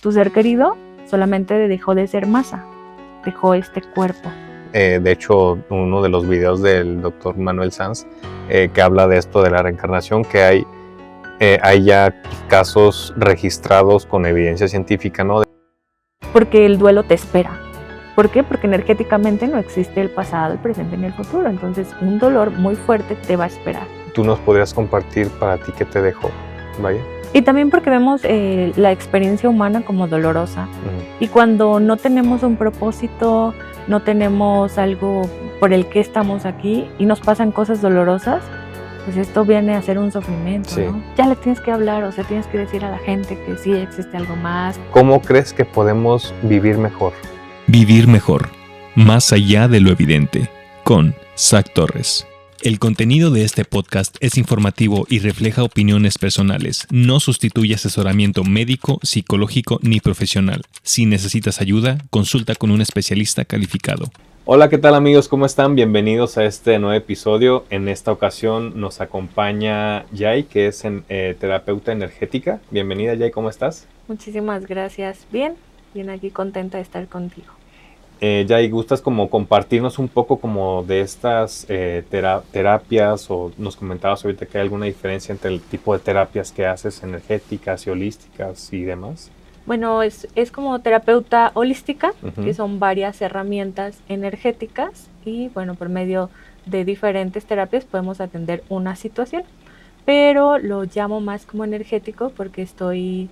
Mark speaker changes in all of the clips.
Speaker 1: tu ser querido solamente dejó de ser masa, dejó este cuerpo.
Speaker 2: De hecho, uno de los videos del doctor Manuel Sanz que habla de esto de la reencarnación, que hay ya casos registrados con evidencia científica, ¿no?
Speaker 1: Porque el duelo te espera. ¿Por qué? Porque energéticamente no existe el pasado, el presente ni el futuro. Entonces, un dolor muy fuerte te va a esperar.
Speaker 2: ¿Tú nos podrías compartir para ti qué te dejó? Vaya.
Speaker 1: Y también porque vemos la experiencia humana como dolorosa. Y cuando no tenemos un propósito, no tenemos algo por el que estamos aquí y nos pasan cosas dolorosas, pues esto viene a ser un sufrimiento,
Speaker 2: sí,
Speaker 1: ¿no? Ya le tienes que hablar, o sea, tienes que decir a la gente que sí existe algo más.
Speaker 2: ¿Cómo crees que podemos vivir mejor?
Speaker 3: Vivir mejor, más allá de lo evidente, con Zach Torres. El contenido de este podcast es informativo y refleja opiniones personales. No sustituye asesoramiento médico, psicológico ni profesional. Si necesitas ayuda, consulta con un especialista calificado.
Speaker 2: Hola, ¿qué tal amigos? ¿Cómo están? Bienvenidos a este nuevo episodio. En esta ocasión nos acompaña Yay, que es terapeuta energética. Bienvenida, Yay, ¿cómo estás?
Speaker 1: Muchísimas gracias. Bien aquí contenta de estar contigo.
Speaker 2: Yay, ¿gustas como compartirnos un poco como de estas terapias, o nos comentabas ahorita que hay alguna diferencia entre el tipo de terapias que haces, energéticas y holísticas y demás?
Speaker 1: Bueno, es como terapeuta holística, que son varias herramientas energéticas y bueno, por medio de diferentes terapias podemos atender una situación, pero lo llamo más como energético porque estoy,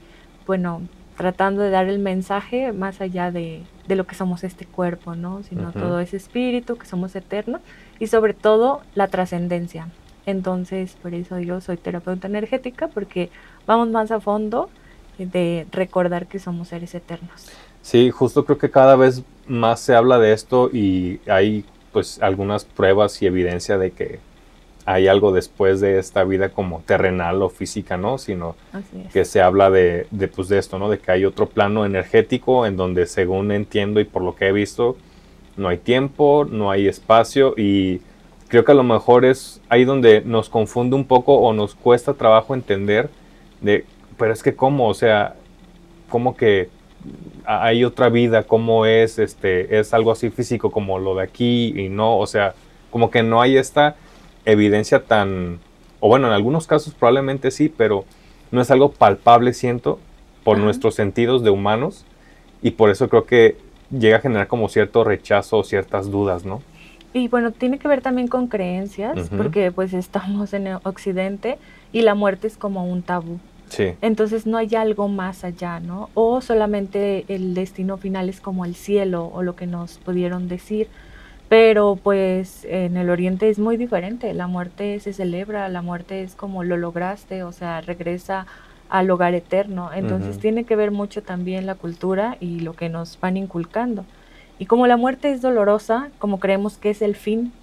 Speaker 1: bueno, tratando de dar el mensaje más allá de lo que somos este cuerpo, ¿no? Sino todo ese espíritu, que somos eternos y sobre todo la trascendencia. Entonces, por eso yo soy terapeuta energética, porque vamos más a fondo de recordar que somos seres eternos.
Speaker 2: Sí, justo creo que cada vez más se habla de esto y hay pues algunas pruebas y evidencia de que hay algo después de esta vida como terrenal o física, ¿no? Sino que se habla de esto, ¿no? De que hay otro plano energético en donde, según entiendo y por lo que he visto, no hay tiempo, no hay espacio, y creo que a lo mejor es ahí donde nos confunde un poco o nos cuesta trabajo entender pero es que ¿cómo? O sea, ¿cómo que hay otra vida? ¿Cómo es algo así físico como lo de aquí y no? O sea, como que no hay esta evidencia o bueno, en algunos casos probablemente sí, pero no es algo palpable, siento, por nuestros sentidos de humanos, y por eso creo que llega a generar como cierto rechazo o ciertas dudas, ¿no?
Speaker 1: Y bueno, tiene que ver también con creencias, porque pues estamos en Occidente y la muerte es como un tabú.
Speaker 2: Sí.
Speaker 1: Entonces no hay algo más allá, ¿no? O solamente el destino final es como el cielo o lo que nos pudieron decir. Pero pues en el Oriente es muy diferente, la muerte se celebra, la muerte es como lo lograste, o sea, regresa al hogar eterno. Entonces tiene que ver mucho también la cultura y lo que nos van inculcando. Y como la muerte es dolorosa, como creemos que es el fin,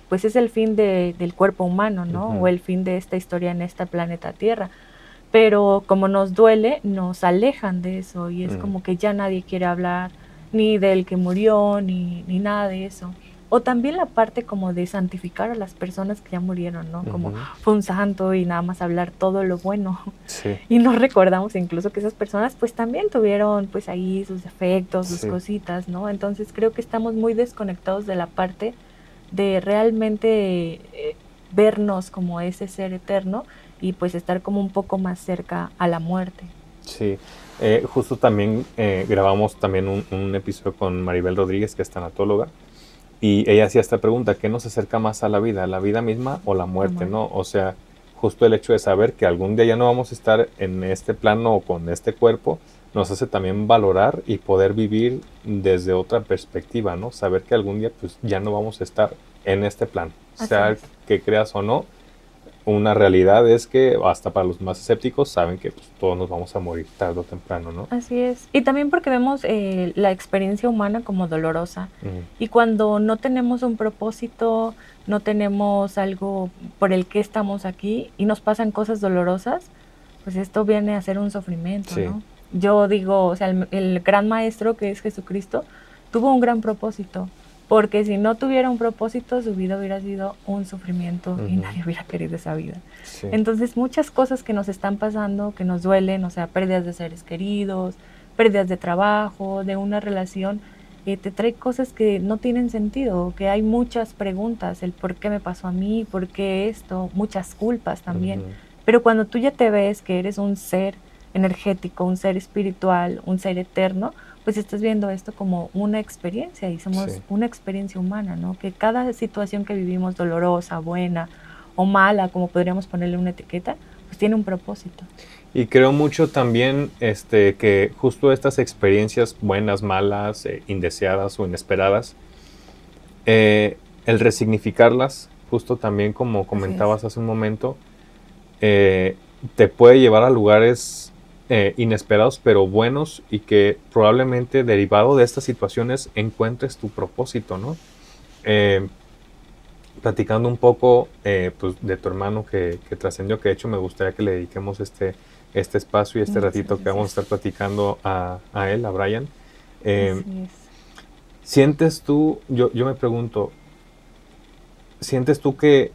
Speaker 1: pues es el fin del cuerpo humano, ¿no? O el fin de esta historia en este planeta Tierra. Pero como nos duele, nos alejan de eso y es como que ya nadie quiere hablar ni del que murió, ni nada de eso. O también la parte como de santificar a las personas que ya murieron, ¿no? Como fue un santo y nada más hablar todo lo bueno.
Speaker 2: Sí.
Speaker 1: Y no recordamos incluso que esas personas pues también tuvieron pues ahí sus defectos, sus cositas, ¿no? Entonces creo que estamos muy desconectados de la parte de realmente vernos como ese ser eterno y pues estar como un poco más cerca a la muerte.
Speaker 2: Sí. Justo también grabamos también un episodio con Maribel Rodríguez, que es tanatóloga, y ella hacía esta pregunta: ¿qué nos acerca más a la vida misma o la muerte, ¿no? O sea, justo el hecho de saber que algún día ya no vamos a estar en este plano o con este cuerpo, nos hace también valorar y poder vivir desde otra perspectiva, ¿no? Saber que algún día pues ya no vamos a estar en este plano, sea que creas o no. Una realidad es que hasta para los más escépticos saben que pues, todos nos vamos a morir tarde o temprano, ¿no?
Speaker 1: Así es. Y también porque vemos la experiencia humana como dolorosa. Y cuando no tenemos un propósito, no tenemos algo por el que estamos aquí y nos pasan cosas dolorosas, pues esto viene a ser un sufrimiento, ¿no? Yo digo, o sea, el gran maestro que es Jesucristo tuvo un gran propósito. Porque si no tuviera un propósito, su vida hubiera sido un sufrimiento y nadie hubiera querido esa vida. Sí. Entonces, muchas cosas que nos están pasando, que nos duelen, o sea, pérdidas de seres queridos, pérdidas de trabajo, de una relación, te trae cosas que no tienen sentido, que hay muchas preguntas, el por qué me pasó a mí, por qué esto, muchas culpas también.
Speaker 2: Ujú.
Speaker 1: Pero cuando tú ya te ves que eres un ser energético, un ser espiritual, un ser eterno, pues estás viendo esto como una experiencia y somos
Speaker 2: Sí.
Speaker 1: una experiencia humana, ¿no? Que cada situación que vivimos, dolorosa, buena o mala, como podríamos ponerle una etiqueta, pues tiene un propósito.
Speaker 2: Y creo mucho también que justo estas experiencias buenas, malas, indeseadas o inesperadas, el resignificarlas, justo también como comentabas hace un momento, te puede llevar a lugares inesperados pero buenos y que probablemente derivado de estas situaciones encuentres tu propósito, ¿no? Eh, Platicando un poco pues, de tu hermano que trascendió, que de hecho me gustaría que le dediquemos este espacio y este
Speaker 1: Muchas
Speaker 2: ratito que vamos a estar platicando a él, a Brian.
Speaker 1: Así es.
Speaker 2: ¿Sientes tú, yo me pregunto, sientes tú que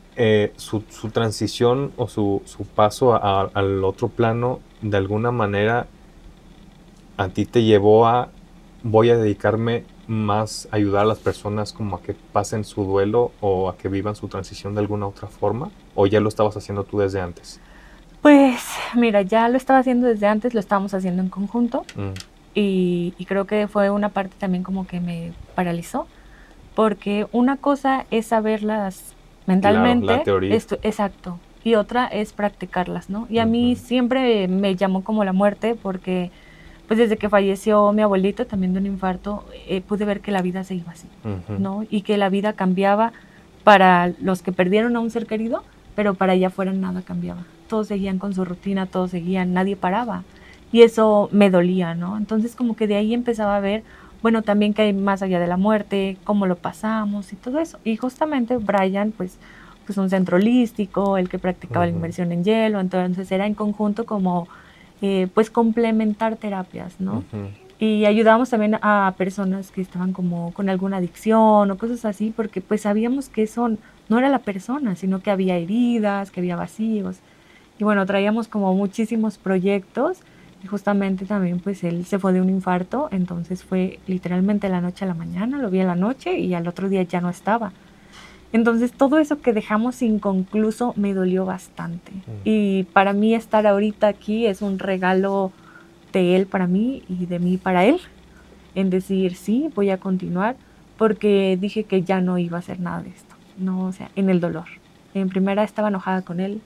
Speaker 2: su transición o su paso al otro plano de alguna manera a ti te llevó a voy a dedicarme más a ayudar a las personas como a que pasen su duelo o a que vivan su transición de alguna otra forma? ¿O ya lo estabas haciendo tú desde antes?
Speaker 1: Pues mira, ya lo estaba haciendo desde antes, lo estábamos haciendo en conjunto y creo que fue una parte también como que me paralizó, porque una cosa es saberlas mentalmente,
Speaker 2: Claro, la teoría.
Speaker 1: exacto, y otra es practicarlas, ¿no? Y a mí siempre me llamó como la muerte porque pues desde que falleció mi abuelito también de un infarto, pude ver que la vida se iba así, ¿no? Y que la vida cambiaba para los que perdieron a un ser querido, pero para allá afuera nada cambiaba. Todos seguían con su rutina, todos seguían, nadie paraba. Y eso me dolía, ¿no? Entonces como que de ahí empezaba a ver, bueno, también que hay más allá de la muerte, cómo lo pasamos y todo eso. Y justamente Brian, pues un centro holístico, el que practicaba la inmersión en hielo, entonces era en conjunto como pues complementar terapias, ¿no? Y ayudábamos también a personas que estaban como con alguna adicción o cosas así, porque pues sabíamos que eso no era la persona, sino que había heridas, que había vacíos. Y bueno, traíamos como muchísimos proyectos y justamente también pues él se fue de un infarto, entonces fue literalmente de la noche a la mañana, lo vi en la noche y al otro día ya no estaba. Entonces todo eso que dejamos inconcluso me dolió bastante. Y para mí estar ahorita aquí es un regalo de él para mí y de mí para él. En decir, sí, voy a continuar porque dije que ya no iba a hacer nada de esto. No, o sea, en el dolor. En primera estaba enojada con él.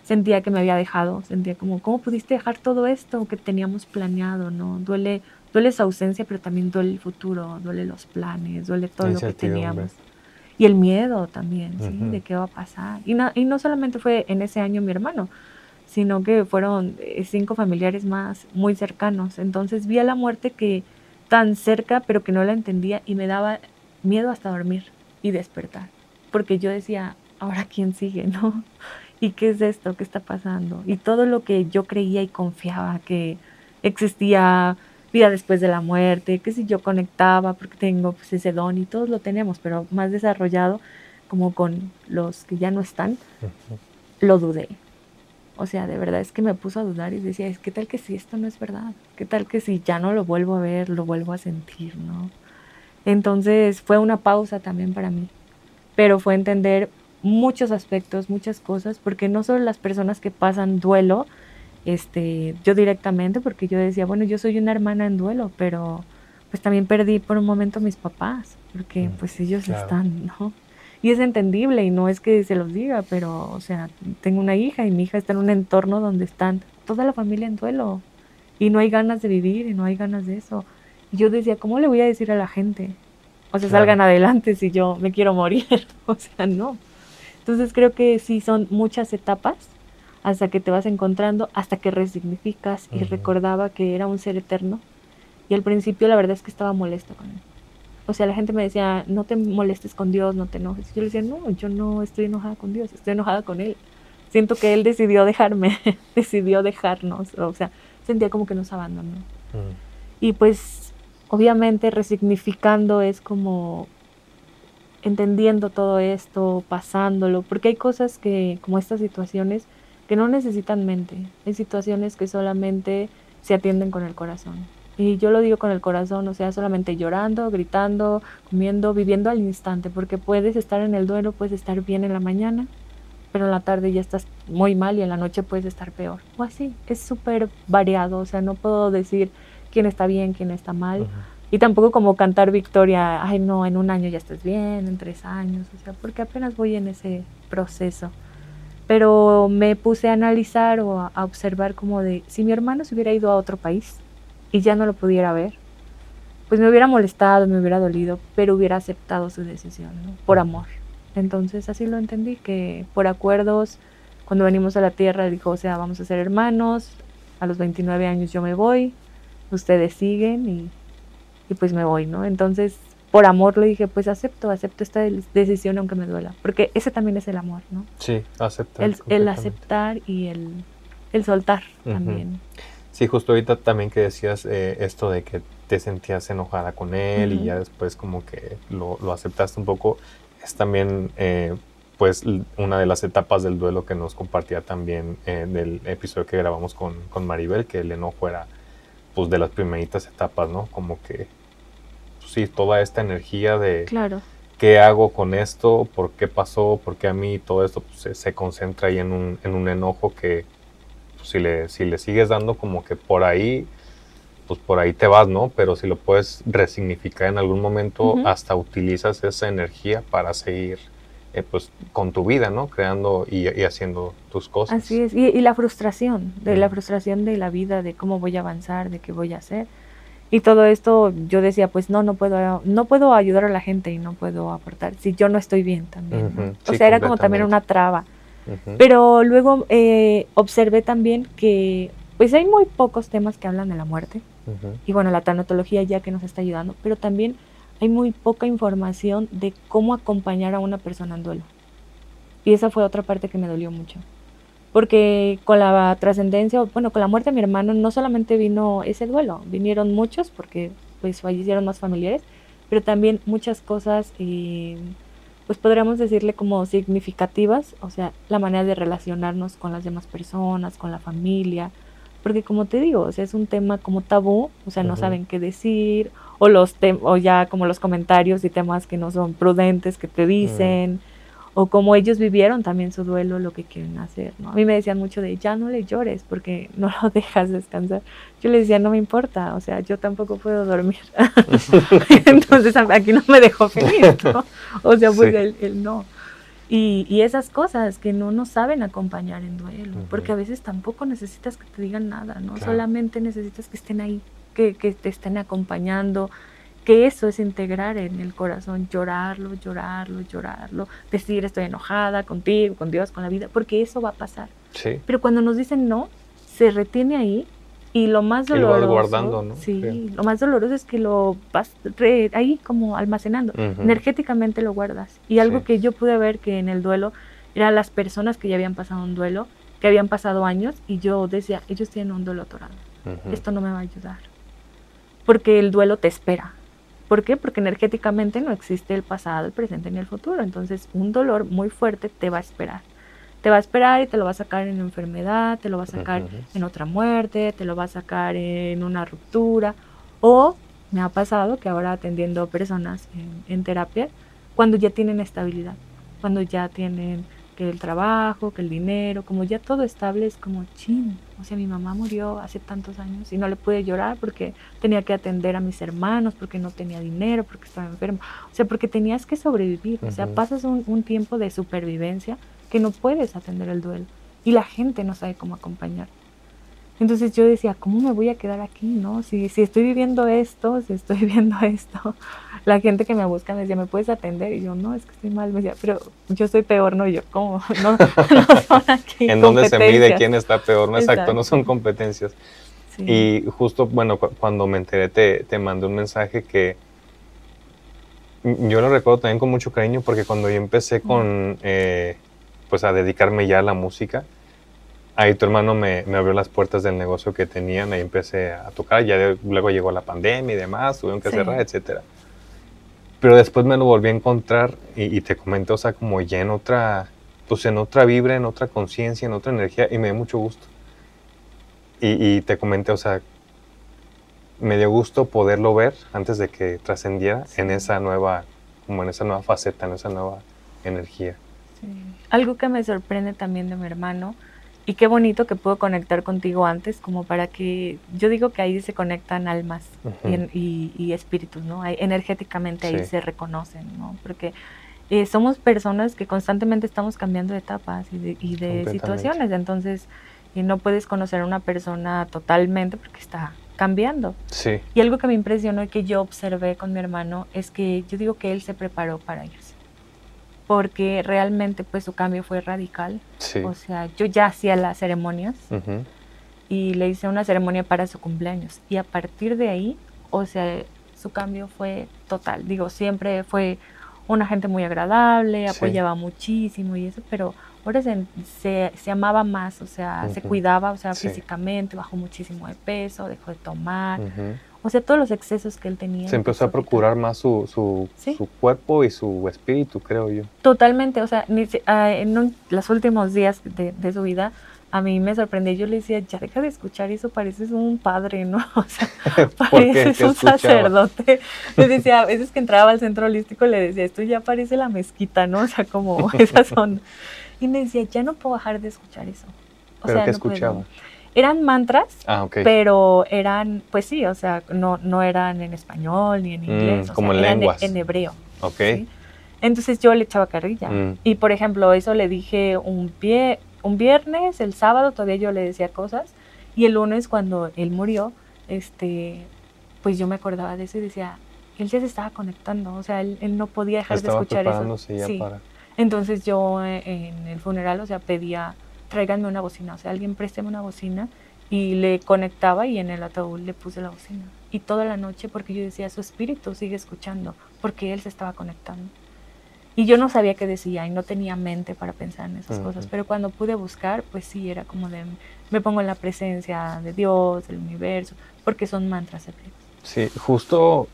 Speaker 1: Sentía que me había dejado. Sentía como, ¿cómo pudiste dejar todo esto que teníamos planeado? ¿No? Duele su ausencia, pero también duele el futuro, duele los planes, duele todo lo que teníamos. Y el miedo también, ¿sí? De qué va a pasar. Y no solamente fue en ese año mi hermano, sino que fueron 5 familiares más muy cercanos. Entonces vi a la muerte que tan cerca, pero que no la entendía y me daba miedo hasta dormir y despertar. Porque yo decía, ¿ahora quién sigue, no? ¿Y qué es esto? ¿Qué está pasando? Y todo lo que yo creía y confiaba que existía vida después de la muerte, que si yo conectaba, porque tengo pues, ese don y todos lo tenemos, pero más desarrollado como con los que ya no están, lo dudé. O sea, de verdad es que me puso a dudar y decía, ¿qué tal que si esto no es verdad? ¿Qué tal que si ya no lo vuelvo a ver, lo vuelvo a sentir, no? Entonces fue una pausa también para mí, pero fue entender muchos aspectos, muchas cosas, porque no solo las personas que pasan duelo, yo directamente, porque yo decía, bueno, yo soy una hermana en duelo, pero pues también perdí por un momento a mis papás, porque pues ellos están, ¿no? Y es entendible y no es que se los diga, pero, o sea, tengo una hija y mi hija está en un entorno donde están toda la familia en duelo y no hay ganas de vivir y no hay ganas de eso. Y yo decía, ¿cómo le voy a decir a la gente? O sea, salgan adelante si yo me quiero morir. O sea, no. Entonces creo que sí son muchas etapas hasta que te vas encontrando, hasta que resignificas y recordaba que era un ser eterno. Y al principio la verdad es que estaba molesta con él. O sea, la gente me decía, no te molestes con Dios, no te enojes. Yo le decía, no, yo no estoy enojada con Dios, estoy enojada con Él. Siento que Él decidió dejarme, decidió dejarnos. O sea, sentía como que nos abandonó. Y pues, obviamente, resignificando es como entendiendo todo esto, pasándolo, porque hay cosas que, como estas situaciones, que no necesitan mente. Hay situaciones que solamente se atienden con el corazón. Y yo lo digo con el corazón, o sea, solamente llorando, gritando, comiendo, viviendo al instante, porque puedes estar en el duelo, puedes estar bien en la mañana, pero en la tarde ya estás muy mal y en la noche puedes estar peor. O así, es súper variado, o sea, no puedo decir quién está bien, quién está mal.
Speaker 2: Ujú.
Speaker 1: Y tampoco como cantar victoria, ay no, en 1 año ya estás bien, en 3 años, o sea, porque apenas voy en ese proceso. Pero me puse a analizar o a observar como de, si mi hermano se hubiera ido a otro país y ya no lo pudiera ver, pues me hubiera molestado, me hubiera dolido, pero hubiera aceptado su decisión, ¿no? Por amor. Entonces así lo entendí, que por acuerdos, cuando venimos a la tierra, dijo, o sea, vamos a ser hermanos, a los 29 años yo me voy, ustedes siguen y pues me voy, ¿no? Entonces, por amor le dije, pues acepto esta decisión aunque me duela, porque ese también es el amor, ¿no?
Speaker 2: Sí, aceptar
Speaker 1: El
Speaker 2: completamente.
Speaker 1: aceptar y el soltar también.
Speaker 2: Sí, justo ahorita también que decías esto de que te sentías enojada con él y ya después como que lo aceptaste un poco, es también pues una de las etapas del duelo que nos compartía también del episodio que grabamos con Maribel, que el enojo era pues de las primeritas etapas, ¿no? Como que pues, sí, toda esta energía de
Speaker 1: Claro.
Speaker 2: qué hago con esto, por qué pasó, por qué a mí, todo esto pues, se concentra ahí en un enojo que pues, si le sigues dando como que por ahí, pues por ahí te vas, ¿no? Pero si lo puedes resignificar en algún momento, hasta utilizas esa energía para seguir pues con tu vida, ¿no? Creando y haciendo tus cosas.
Speaker 1: Así es, y la frustración, la frustración de la vida, de cómo voy a avanzar, de qué voy a hacer. Y todo esto yo decía, pues no puedo ayudar a la gente y no puedo aportar si yo no estoy bien también, ¿no?
Speaker 2: Sí,
Speaker 1: o sea, era como también una traba.
Speaker 2: Ujú.
Speaker 1: Pero luego observé también que pues hay muy pocos temas que hablan de la muerte.
Speaker 2: Ujú.
Speaker 1: Y bueno, la tanatología ya que nos está ayudando, pero también hay muy poca información de cómo acompañar a una persona en duelo. Y esa fue otra parte que me dolió mucho. Porque con la trascendencia, bueno, con la muerte de mi hermano no solamente vino ese duelo, vinieron muchos porque pues fallecieron más familiares, pero también muchas cosas, pues podríamos decirle como significativas, o sea, la manera de relacionarnos con las demás personas, con la familia, porque como te digo, o sea, es un tema como tabú, o sea, no saben qué decir, o ya como los comentarios y temas que no son prudentes que te dicen, o como ellos vivieron también su duelo, lo que quieren hacer, ¿no? A mí me decían mucho de, ya no le llores porque no lo dejas descansar. Yo les decía, no me importa, o sea, yo tampoco puedo dormir. Entonces aquí no me dejó feliz, ¿no? O sea, pues él no. Y esas cosas que no nos saben acompañar en duelo, porque a veces tampoco necesitas que te digan nada, ¿no?
Speaker 2: Claro.
Speaker 1: Solamente necesitas que estén ahí, que te estén acompañando, que eso es integrar en el corazón, llorarlo, decir estoy enojada contigo, con Dios, con la vida, porque eso va a pasar.
Speaker 2: Sí.
Speaker 1: Pero cuando nos dicen no, se retiene ahí y lo más doloroso,
Speaker 2: y lo vas guardando, ¿no?
Speaker 1: Sí, lo más doloroso es que lo vas ahí como almacenando, energéticamente lo guardas. Y algo que yo pude ver que en el duelo eran las personas que ya habían pasado un duelo, que habían pasado años y yo decía, ellos tienen un duelo atorado, esto no me va a ayudar, porque el duelo te espera. ¿Por qué? Porque energéticamente no existe el pasado, el presente ni el futuro. Entonces, un dolor muy fuerte te va a esperar. Te va a esperar y te lo va a sacar en enfermedad, te lo va a sacar en otra muerte, te lo va a sacar en una ruptura. O me ha pasado que ahora atendiendo personas en terapia, cuando ya tienen estabilidad, cuando ya tienen que el trabajo, que el dinero, como ya todo estable, es como chin. O sea, mi mamá murió hace tantos años y no le pude llorar porque tenía que atender a mis hermanos, porque no tenía dinero, porque estaba enferma. O sea, porque tenías que sobrevivir. O sea, pasas un tiempo de supervivencia que no puedes atender el duelo. Y la gente no sabe cómo acompañar. Entonces yo decía, ¿cómo me voy a quedar aquí, no? Si estoy viviendo esto, la gente que me busca me decía, ¿me puedes atender? Y yo, no, es que estoy mal. Me decía, pero yo estoy peor, ¿no? Y yo, ¿cómo? No son aquí
Speaker 2: ¿En dónde se mide quién está peor? No, exacto, no son competencias. Sí. Y justo, bueno, cuando me enteré te mandé un mensaje que yo lo recuerdo también con mucho cariño porque cuando yo empecé pues a dedicarme ya a la música, ahí tu hermano me abrió las puertas del negocio que tenían, ahí empecé a tocar, ya luego llegó la pandemia y demás, tuvieron que cerrar, etcétera. Pero después me lo volví a encontrar y te comenté, o sea, como ya en otra vibra, en otra conciencia, en otra energía, y me dio mucho gusto. Y te comenté, o sea, me dio gusto poderlo ver antes de que trascendiera en esa nueva, como en esa nueva faceta, en esa nueva energía.
Speaker 1: Sí. Algo que me sorprende también de mi hermano, y qué bonito que puedo conectar contigo antes, como para que, yo digo que ahí se conectan almas y espíritus, ¿no? Energéticamente ahí se reconocen, ¿no? Porque somos personas que constantemente estamos cambiando de etapas y de situaciones, entonces no puedes conocer a una persona totalmente porque está cambiando.
Speaker 2: Sí.
Speaker 1: Y algo que me impresionó y que yo observé con mi hermano es que yo digo que él se preparó para irse, porque realmente pues su cambio fue radical.
Speaker 2: Sí.
Speaker 1: O sea, yo ya hacía las ceremonias y le hice una ceremonia para su cumpleaños, y a partir de ahí, o sea, su cambio fue total. Digo, siempre fue una gente muy agradable, apoyaba muchísimo y eso, pero ahora se amaba más, o sea, se cuidaba, o sea, físicamente, bajó muchísimo de peso, dejó de tomar, o sea, todos los excesos que él tenía.
Speaker 2: Se empezó a procurar más su cuerpo y su espíritu, creo yo.
Speaker 1: Totalmente, o sea, en los últimos días de su vida, a mí me sorprendió. Yo le decía, ya deja de escuchar eso, pareces un padre, ¿no? O sea, pareces un sacerdote. Le decía, a veces que entraba al centro holístico, le decía, esto ya parece la mezquita, ¿no? O sea, como esas son. Y me decía, ya no puedo dejar de escuchar eso. O
Speaker 2: ¿Pero
Speaker 1: sea,
Speaker 2: qué
Speaker 1: no
Speaker 2: escuchaba?
Speaker 1: puedo. Eran mantras, pero eran, pues sí, o sea, no eran en español ni en inglés.
Speaker 2: Como
Speaker 1: en
Speaker 2: lenguas.
Speaker 1: En hebreo.
Speaker 2: Ok.
Speaker 1: ¿Sí? Entonces yo le echaba carrilla. Y por ejemplo, eso le dije un viernes, el sábado todavía yo le decía cosas, y el lunes cuando él murió, pues yo me acordaba de eso y decía, él ya se estaba conectando, o sea, él no podía dejar de escuchar eso.
Speaker 2: Ya
Speaker 1: sí. Entonces yo en el funeral, o sea, pedía, tráiganme una bocina, o sea, alguien présteme una bocina, y le conectaba y en el ataúd le puse la bocina. Y toda la noche, porque yo decía, su espíritu sigue escuchando, porque él se estaba conectando. Y yo no sabía qué decía y no tenía mente para pensar en esas cosas, pero cuando pude buscar, pues sí, era como de, me pongo en la presencia de Dios, del universo, porque son mantras hebreos.
Speaker 2: Sí, justo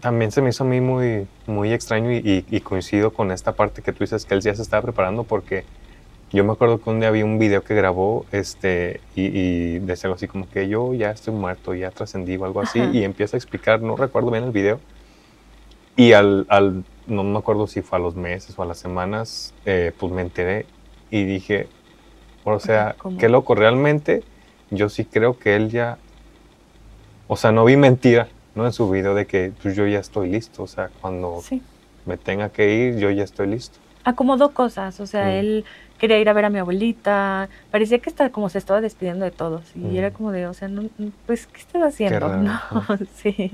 Speaker 2: también se me hizo a mí muy, muy extraño y coincido con esta parte que tú dices que él ya se estaba preparando, porque yo me acuerdo que un día vi un video que grabó y decía algo así como que yo ya estoy muerto, ya trascendí o algo así, y empieza a explicar, no recuerdo bien el video, y no me acuerdo si fue a los meses o a las semanas, pues me enteré y dije, o sea, qué loco, realmente yo sí creo que él ya, o sea, no vi mentira, ¿no? En su video de que pues, yo ya estoy listo, o sea, cuando me tenga que ir, yo ya estoy listo.
Speaker 1: Acomodó cosas, o sea, él quería ir a ver a mi abuelita, parecía que como se estaba despidiendo de todos, y era como de, o sea, no, pues, ¿qué estás haciendo?
Speaker 2: Qué raro,
Speaker 1: ¿no? Sí.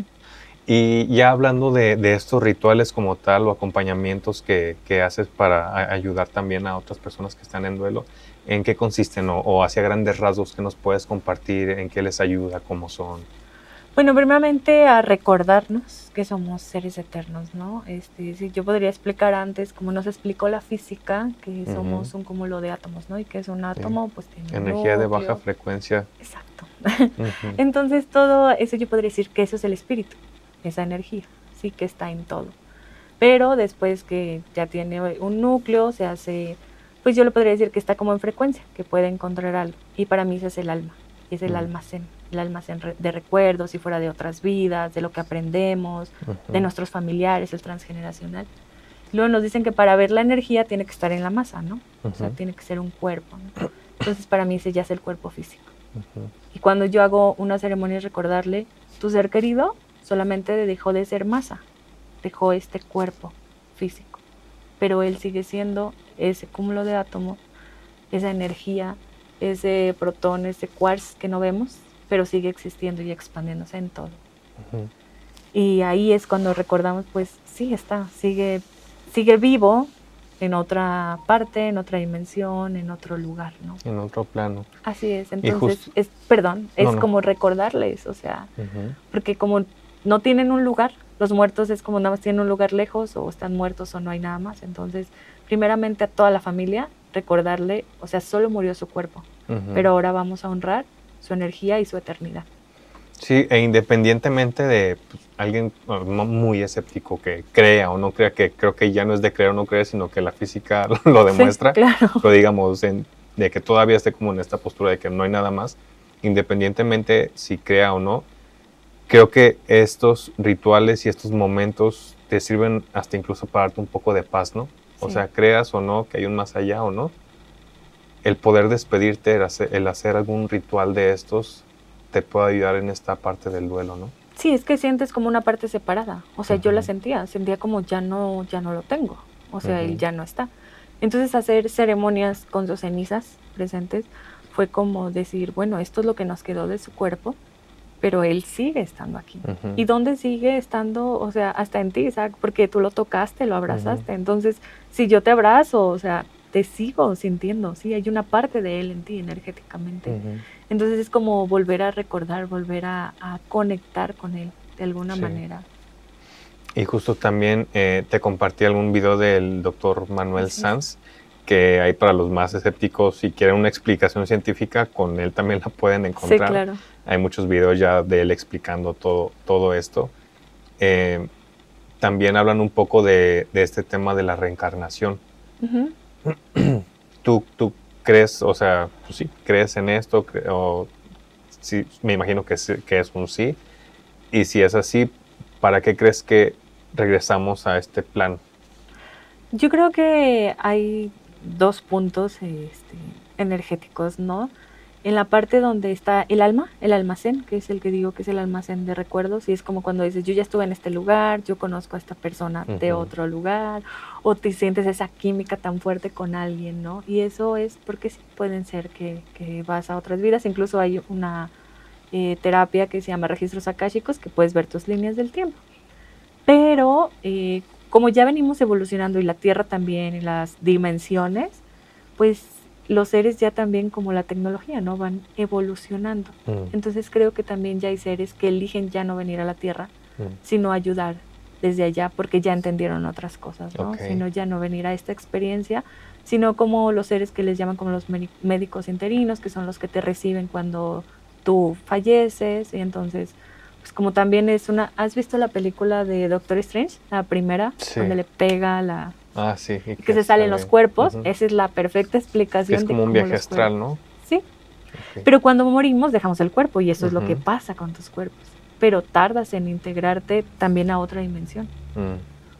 Speaker 2: Y ya hablando de estos rituales como tal o acompañamientos que haces para ayudar también a otras personas que están en duelo, ¿en qué consisten o hacia grandes rasgos que nos puedes compartir, en qué les ayuda, cómo son?
Speaker 1: Bueno, primeramente a recordarnos que somos seres eternos, ¿no? Sí, yo podría explicar antes, como nos explicó la física, que somos un cúmulo de átomos, ¿no? Y que es un átomo, pues tiene
Speaker 2: energía de baja frecuencia.
Speaker 1: Exacto. Entonces todo eso yo podría decir que eso es el espíritu, esa energía, sí, que está en todo. Pero después que ya tiene un núcleo, se hace, pues yo le podría decir que está como en frecuencia, que puede encontrar algo. Y para mí ese es el alma, es el almacén de recuerdos, si fuera de otras vidas, de lo que aprendemos, de nuestros familiares, el transgeneracional. Luego nos dicen que para ver la energía tiene que estar en la masa, ¿no? O sea, tiene que ser un cuerpo, ¿no? Entonces para mí ese ya es el cuerpo físico. Y cuando yo hago una ceremonia es recordarle, tu ser querido solamente dejó de ser masa, dejó este cuerpo físico, pero él sigue siendo ese cúmulo de átomos, esa energía, ese protón, ese quarks que no vemos, pero sigue existiendo y expandiéndose en todo. Y ahí es cuando recordamos, pues sí está, sigue vivo en otra parte, en otra dimensión, en otro lugar, ¿no?
Speaker 2: En otro plano.
Speaker 1: Así es, entonces, es como recordarles, o sea, porque como no tienen un lugar, los muertos es como nada más tienen un lugar lejos, o están muertos o no hay nada más, entonces, primeramente a toda la familia, recordarle, o sea, solo murió su cuerpo, pero ahora vamos a honrar su energía y su eternidad.
Speaker 2: Sí, e independientemente de alguien muy escéptico que crea o no crea, que creo que ya no es de creer o no creer, sino que la física lo demuestra,
Speaker 1: sí, claro.
Speaker 2: Pero digamos, de que todavía esté como en esta postura de que no hay nada más, independientemente si crea o no, creo que estos rituales y estos momentos te sirven hasta incluso para darte un poco de paz, ¿no? O
Speaker 1: Sí.
Speaker 2: sea, creas o no que hay un más allá o no, el poder despedirte, el hacer algún ritual de estos, te puede ayudar en esta parte del duelo, ¿no?
Speaker 1: Sí, es que sientes como una parte separada. O sea, yo la
Speaker 2: Ujú.
Speaker 1: sentía como ya no lo tengo. O sea, él
Speaker 2: Ujú.
Speaker 1: ya no está. Entonces hacer ceremonias con sus cenizas presentes fue como decir, bueno, esto es lo que nos quedó de su cuerpo, pero él sigue estando aquí.
Speaker 2: Ujú.
Speaker 1: ¿Y dónde sigue estando? O sea, hasta en ti, Isaac, porque tú lo tocaste, lo abrazaste. Entonces, si yo te abrazo, o sea, te sigo sintiendo, sí, hay una parte de él en ti energéticamente.
Speaker 2: Ujú.
Speaker 1: Entonces es como volver a recordar, volver a conectar con él de alguna
Speaker 2: Sí.
Speaker 1: manera.
Speaker 2: Y justo también te compartí algún video del doctor Manuel
Speaker 1: Así es.
Speaker 2: Sanz, que hay para los más escépticos, si quieren una explicación científica, con él también la pueden
Speaker 1: Sí,
Speaker 2: encontrar.
Speaker 1: claro.
Speaker 2: Hay muchos videos ya de él explicando todo esto. También hablan un poco de este tema de la reencarnación.
Speaker 1: Ujú.
Speaker 2: ¿Tú crees, o sea, pues sí, crees en esto? O sí, me imagino que es un sí. Y si es así, ¿para qué crees que regresamos a este plan?
Speaker 1: Yo creo que hay 2 puntos, energéticos, ¿no? En la parte donde está el alma, el almacén, que es el que digo que es el almacén de recuerdos, y es como cuando dices, yo ya estuve en este lugar, yo conozco a esta persona de
Speaker 2: Ujú.
Speaker 1: otro lugar, o te sientes esa química tan fuerte con alguien, ¿no? Y eso es porque sí, pueden ser que vas a otras vidas, incluso hay una terapia que se llama registros akáshicos, que puedes ver tus líneas del tiempo. Pero como ya venimos evolucionando y la Tierra también, y las dimensiones, pues los seres ya también como la tecnología, ¿no? Van evolucionando. Entonces creo que también ya hay seres que eligen ya no venir a la Tierra, sino ayudar desde allá porque ya entendieron otras cosas, ¿no?
Speaker 2: Ok.
Speaker 1: Sino ya no venir a esta experiencia, sino como los seres que les llaman como los médicos interinos, que son los que te reciben cuando tú falleces, y entonces pues como también es una... ¿Has visto la película de Doctor Strange? La primera,
Speaker 2: Sí.
Speaker 1: donde le pega la...
Speaker 2: Ah, sí. Y
Speaker 1: que se salen los cuerpos.
Speaker 2: Ujú.
Speaker 1: Esa es la perfecta explicación
Speaker 2: Es
Speaker 1: de
Speaker 2: como un
Speaker 1: cómo
Speaker 2: viaje
Speaker 1: los
Speaker 2: astral,
Speaker 1: cuerpos...
Speaker 2: ¿no?
Speaker 1: Sí,
Speaker 2: Ok.
Speaker 1: pero cuando morimos dejamos el cuerpo y eso es lo que
Speaker 2: Ujú.
Speaker 1: pasa con tus cuerpos. Pero tardas en integrarte también a otra dimensión.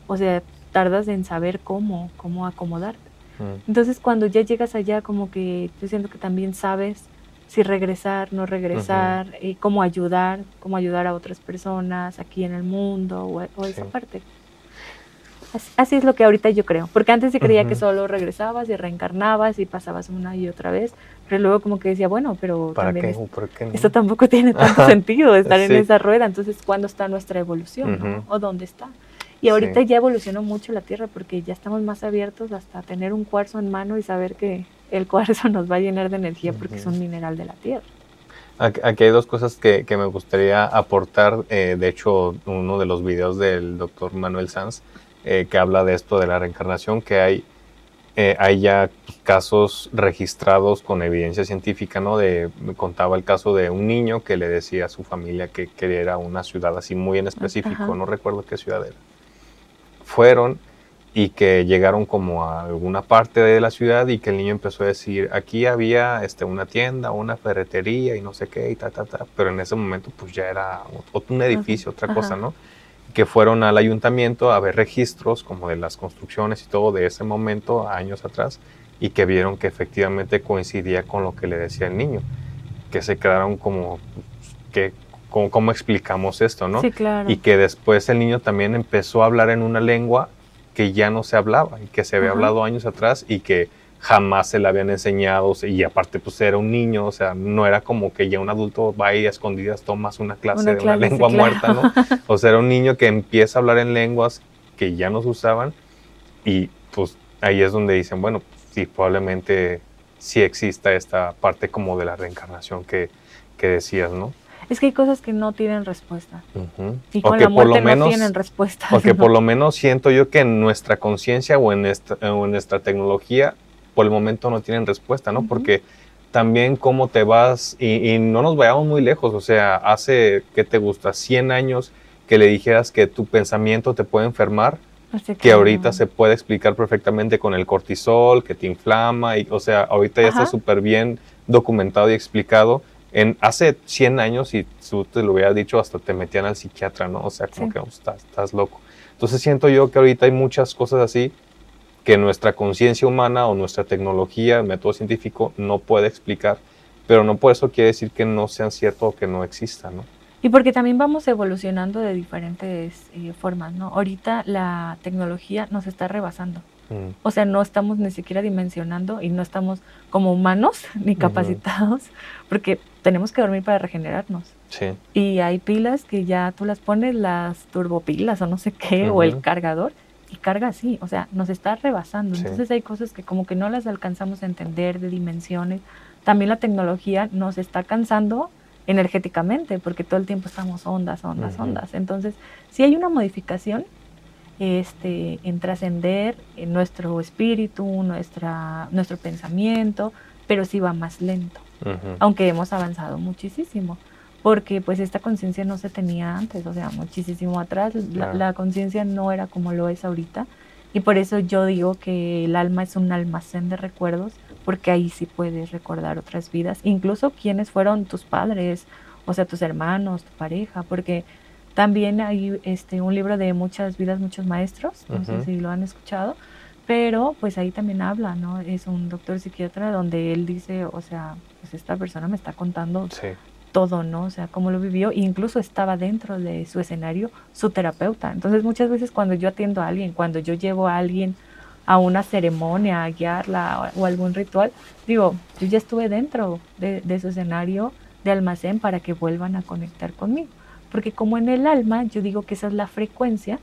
Speaker 1: O sea, tardas en saber cómo acomodarte. Entonces cuando ya llegas allá como que yo siento que también sabes si regresar, no regresar, cómo ayudar a otras personas aquí en el mundo o esa
Speaker 2: Sí.
Speaker 1: parte. Así es lo que ahorita yo creo, porque antes se creía que
Speaker 2: Ujú.
Speaker 1: solo regresabas y reencarnabas y pasabas una y otra vez, pero luego como que decía, bueno, pero
Speaker 2: ¿Para
Speaker 1: también
Speaker 2: qué? ¿O por qué no?
Speaker 1: esto tampoco tiene tanto sentido estar en
Speaker 2: Sí.
Speaker 1: esa rueda, entonces ¿cuándo está nuestra evolución, no?
Speaker 2: Ujú.
Speaker 1: ¿O dónde está? Y ahorita
Speaker 2: Sí.
Speaker 1: ya evolucionó mucho la Tierra porque ya estamos más abiertos hasta tener un cuarzo en mano y saber que el cuarzo nos va a llenar de energía porque es un mineral de la Tierra.
Speaker 2: Aquí hay dos cosas que me gustaría aportar. De hecho, uno de los videos del doctor Manuel Sanz que habla de esto de la reencarnación, que hay ya casos registrados con evidencia científica, ¿no? Me contaba el caso de un niño que le decía a su familia que quería ir a una ciudad así muy en específico,
Speaker 1: Ajá.
Speaker 2: no recuerdo qué ciudad era. Fueron y que llegaron como a alguna parte de la ciudad y que el niño empezó a decir, aquí había una tienda, una ferretería y no sé qué, y pero en ese momento pues ya era un edificio, otra cosa, ¿no? Que fueron al ayuntamiento a ver registros como de las construcciones y todo de ese momento, años atrás, y que vieron que efectivamente coincidía con lo que le decía el niño, que se quedaron como, ¿cómo explicamos esto, no?
Speaker 1: Sí, claro.
Speaker 2: Y que después el niño también empezó a hablar en una lengua que ya no se hablaba y que se había hablado años atrás y que jamás se le habían enseñado, y aparte pues era un niño, o sea, no era como que ya un adulto va y a escondidas tomas una clase de una lengua muerta, ¿no? O sea, era un niño que empieza a hablar en lenguas que ya no se usaban y pues ahí es donde dicen, bueno, sí, probablemente sí exista esta parte como de la reencarnación que decías, ¿no?
Speaker 1: Es que hay cosas que no tienen respuesta.
Speaker 2: Uh-huh.
Speaker 1: Y con la muerte no tienen respuesta.
Speaker 2: Porque ¿no? Por lo menos siento yo que en nuestra conciencia o en nuestra tecnología por el momento no tienen respuesta, ¿no? Porque también cómo te vas, y no nos vayamos muy lejos, o sea, hace, ¿qué te gusta? 100 años que le dijeras que tu pensamiento te puede enfermar, que ahorita se puede explicar perfectamente con el cortisol, que te inflama, y, o sea, ahorita ya está súper bien documentado y explicado Hace 100 años, si tú te lo hubieras dicho, hasta te metían al psiquiatra, ¿no? O sea, como
Speaker 1: Sí.
Speaker 2: que estás loco. Entonces siento yo que ahorita hay muchas cosas así que nuestra conciencia humana o nuestra tecnología, el método científico, no puede explicar, pero no por eso quiere decir que no sean ciertos o que no existan, ¿no?
Speaker 1: Y porque también vamos evolucionando de diferentes formas, ¿no? Ahorita la tecnología nos está rebasando. O sea, no estamos ni siquiera dimensionando y no estamos como humanos ni capacitados, porque tenemos que dormir para regenerarnos.
Speaker 2: Sí.
Speaker 1: Y hay pilas que ya tú las pones, las turbopilas o no sé qué, o el cargador, y carga así, o sea, nos está rebasando.
Speaker 2: Sí.
Speaker 1: Entonces hay cosas que como que no las alcanzamos a entender de dimensiones. También la tecnología nos está cansando energéticamente, porque todo el tiempo estamos ondas. Entonces, si hay una modificación en trascender en nuestro espíritu, nuestro pensamiento, pero sí va más lento, aunque hemos avanzado muchísimo, porque pues esta conciencia no se tenía antes, o sea, muchísimo atrás, la conciencia no era como lo es ahorita, y por eso yo digo que el alma es un almacén de recuerdos, porque ahí sí puedes recordar otras vidas, incluso quiénes fueron tus padres, o sea, tus hermanos, tu pareja, porque también hay un libro de muchas vidas, muchos maestros, no sé si lo han escuchado, pero pues ahí también habla, ¿no? Es un doctor psiquiatra donde él dice, o sea, pues esta persona me está contando todo, ¿no? O sea, cómo lo vivió, e incluso estaba dentro de su escenario su terapeuta. Entonces muchas veces cuando yo atiendo a alguien, cuando yo llevo a alguien a una ceremonia, a guiarla o algún ritual, digo, yo ya estuve dentro de su escenario de almacén para que vuelvan a conectar conmigo. Porque como en el alma, yo digo que esa es la frecuencia,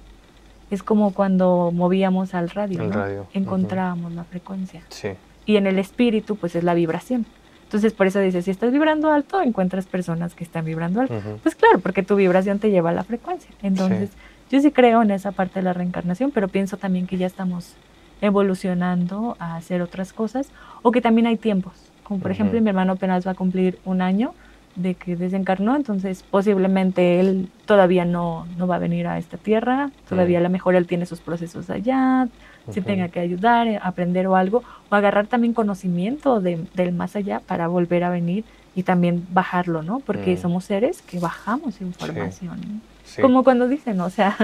Speaker 1: es como cuando movíamos al radio, ¿no? Encontrábamos la frecuencia.
Speaker 2: Sí.
Speaker 1: Y en el espíritu, pues es la vibración. Entonces, por eso dice, si estás vibrando alto, encuentras personas que están vibrando alto. Pues claro, porque tu vibración te lleva a la frecuencia. Entonces, yo sí creo en esa parte de la reencarnación, pero pienso también que ya estamos evolucionando a hacer otras cosas, o que también hay tiempos. Como por ejemplo, mi hermano apenas va a cumplir 1 año de que desencarnó, entonces posiblemente él todavía no va a venir a esta tierra, todavía a lo mejor él tiene sus procesos allá, si tenga que ayudar, aprender o algo, o agarrar también conocimiento del más allá para volver a venir y también bajarlo, ¿no? Porque somos seres que bajamos información, ¿no?
Speaker 2: Sí.
Speaker 1: Como cuando dicen, o sea,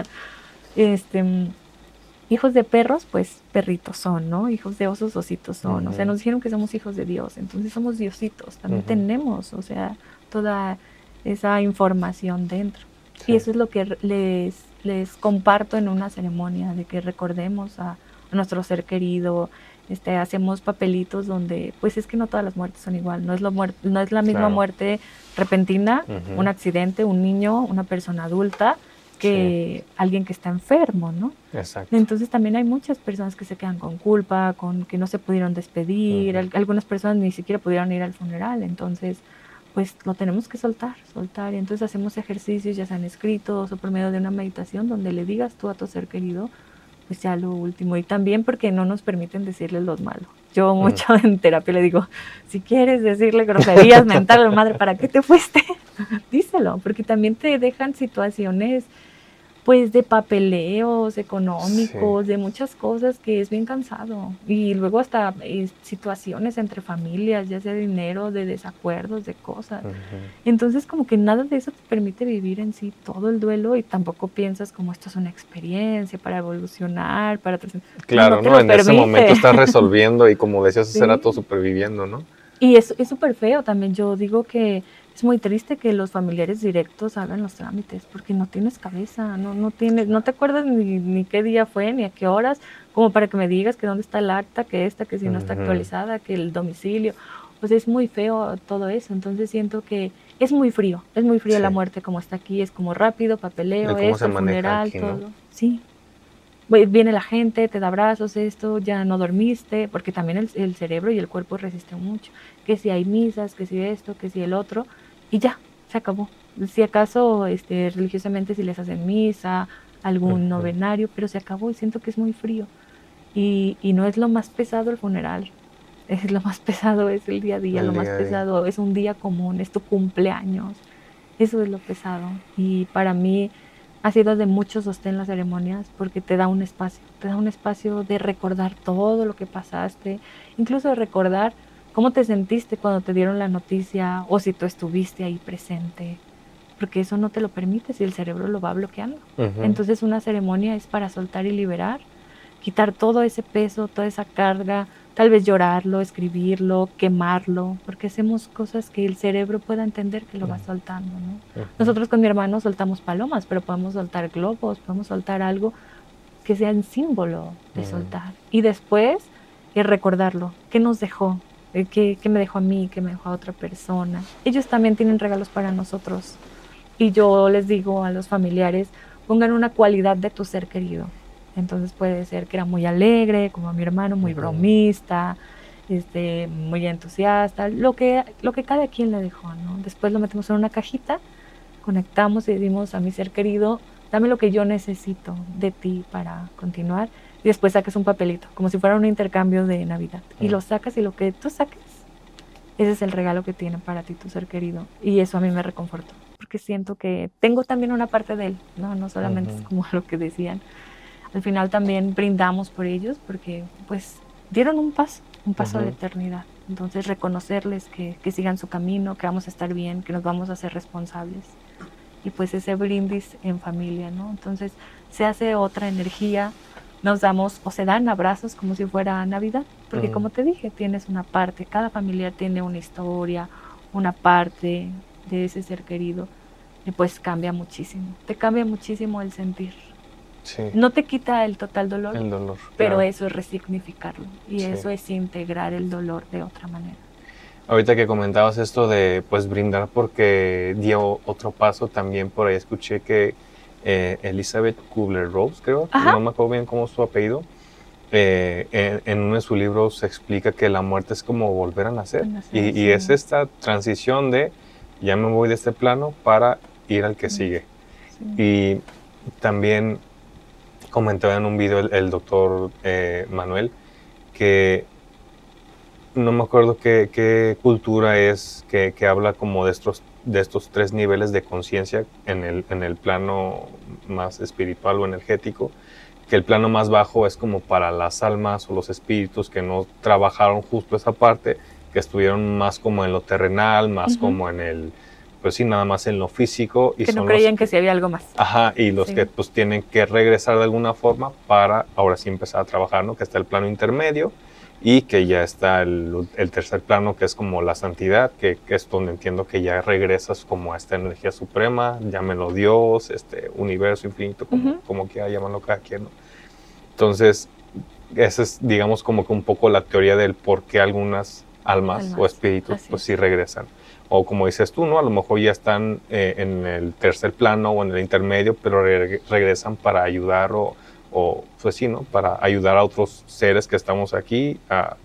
Speaker 1: hijos de perros, pues perritos son, ¿no? Hijos de osos, ositos son. O sea, nos dijeron que somos hijos de Dios, entonces somos diositos. También tenemos, o sea, toda esa información dentro. Sí. Y eso es lo que les comparto en una ceremonia, de que recordemos a nuestro ser querido. Hacemos papelitos donde, pues es que no todas las muertes son igual. No es la misma muerte repentina, un accidente, un niño, una persona adulta, que alguien que está enfermo, ¿no?
Speaker 2: Exacto.
Speaker 1: Entonces también hay muchas personas que se quedan con culpa, con que no se pudieron despedir, algunas personas ni siquiera pudieron ir al funeral, entonces pues lo tenemos que soltar, y entonces hacemos ejercicios, ya sean escritos o por medio de una meditación, donde le digas tú a tu ser querido, pues ya lo último, y también porque no nos permiten decirle lo malo. Yo mucho en terapia le digo, si quieres decirle groserías, mentarle a la madre, ¿para qué te fuiste? Díselo, porque también te dejan situaciones pues de papeleos económicos, de muchas cosas que es bien cansado. Y luego hasta situaciones entre familias, ya sea de dinero, de desacuerdos, de cosas. Entonces como que nada de eso te permite vivir en sí todo el duelo, y tampoco piensas como esto es una experiencia para evolucionar, para...
Speaker 2: Claro, ¿no? En ese momento estás resolviendo y como decías, hace rato superviviendo, ¿no?
Speaker 1: Y es súper feo también. Yo digo que es muy triste que los familiares directos hagan los trámites, porque no tienes cabeza, no te acuerdas ni qué día fue, ni a qué horas, como para que me digas que dónde está el acta, que si no está actualizada, que el domicilio. Pues es muy feo todo eso. Entonces siento que es muy frío la muerte como está aquí, es como rápido, papeleo, esto, funeral, aquí, todo. ¿No? Sí. Viene la gente, te da abrazos, esto, ya no dormiste, porque también el cerebro y el cuerpo resisten mucho. Que si hay misas, que si esto, que si el otro, y ya, se acabó. Si acaso religiosamente si les hacen misa, algún novenario, pero se acabó, y siento que es muy frío. Y no es lo más pesado el funeral, es lo más pesado, es el día a día, lo más pesado es un día común, es tu cumpleaños, eso es lo pesado. Y para mí ha sido de mucho sostén las ceremonias, porque te da un espacio de recordar todo lo que pasaste, incluso de recordar ¿Cómo te sentiste cuando te dieron la noticia o si tú estuviste ahí presente? Porque eso no te lo permite si el cerebro lo va bloqueando. Entonces una ceremonia es para soltar y liberar, quitar todo ese peso, toda esa carga, tal vez llorarlo, escribirlo, quemarlo, porque hacemos cosas que el cerebro pueda entender que lo va soltando, ¿no? Nosotros con mi hermano soltamos palomas, pero podemos soltar globos, podemos soltar algo que sea en símbolo de soltar. Y después recordarlo, qué nos dejó, qué me dejó a mí, qué me dejó a otra persona. Ellos también tienen regalos para nosotros. Y yo les digo a los familiares, pongan una cualidad de tu ser querido. Entonces puede ser que era muy alegre, como mi hermano, muy bromista, muy entusiasta, lo que cada quien le dejó, ¿no? Después lo metemos en una cajita, conectamos y decimos a mi ser querido, dame lo que yo necesito de ti para continuar. Y después sacas un papelito, como si fuera un intercambio de Navidad. Y lo sacas y lo que tú saques, ese es el regalo que tiene para ti tu ser querido. Y eso a mí me reconfortó, porque siento que tengo también una parte de él, no solamente es como lo que decían. Al final también brindamos por ellos, porque pues dieron un paso a la eternidad. Entonces reconocerles que sigan su camino, que vamos a estar bien, que nos vamos a hacer responsables. Y pues ese brindis en familia, ¿no? Entonces se hace otra energía, nos damos o se dan abrazos como si fuera Navidad, porque como te dije, tienes una parte, cada familiar tiene una historia, una parte de ese ser querido, y pues cambia muchísimo, te cambia muchísimo el sentir.
Speaker 2: Sí.
Speaker 1: No te quita el total dolor, pero
Speaker 2: claro.
Speaker 1: eso es resignificarlo, y eso es integrar el dolor de otra manera.
Speaker 2: Ahorita que comentabas esto de pues brindar porque dio otro paso, también por ahí escuché que Elizabeth Kubler-Ross, creo, no me acuerdo bien cómo es su apellido, en uno de sus libros se explica que la muerte es como volver a nacer, y es esta transición de ya me voy de este plano para ir al que sigue. Y también comentaba en un video el doctor Manuel que no me acuerdo qué cultura es que habla como de estos tres niveles de conciencia en el plano más espiritual o energético, que el plano más bajo es como para las almas o los espíritus que no trabajaron justo esa parte, que estuvieron más como en lo terrenal, más como en el, pues sí, nada más en lo físico. Y
Speaker 1: que no creían que sí había algo más.
Speaker 2: Ajá, y los que pues tienen que regresar de alguna forma para ahora sí empezar a trabajar, ¿no? Que está el plano intermedio, y que ya está el tercer plano, que es como la santidad, que es donde entiendo que ya regresas como a esta energía suprema, llámenlo Dios, universo infinito, como quiera llamarlo cada quien, ¿no? Entonces, esa es, digamos, como que un poco la teoría del por qué algunas almas o espíritus pues sí regresan. O como dices tú, ¿no? A lo mejor ya están en el tercer plano o en el intermedio, pero regresan para ayudar o pues sí, ¿no? Para ayudar a otros seres que estamos aquí a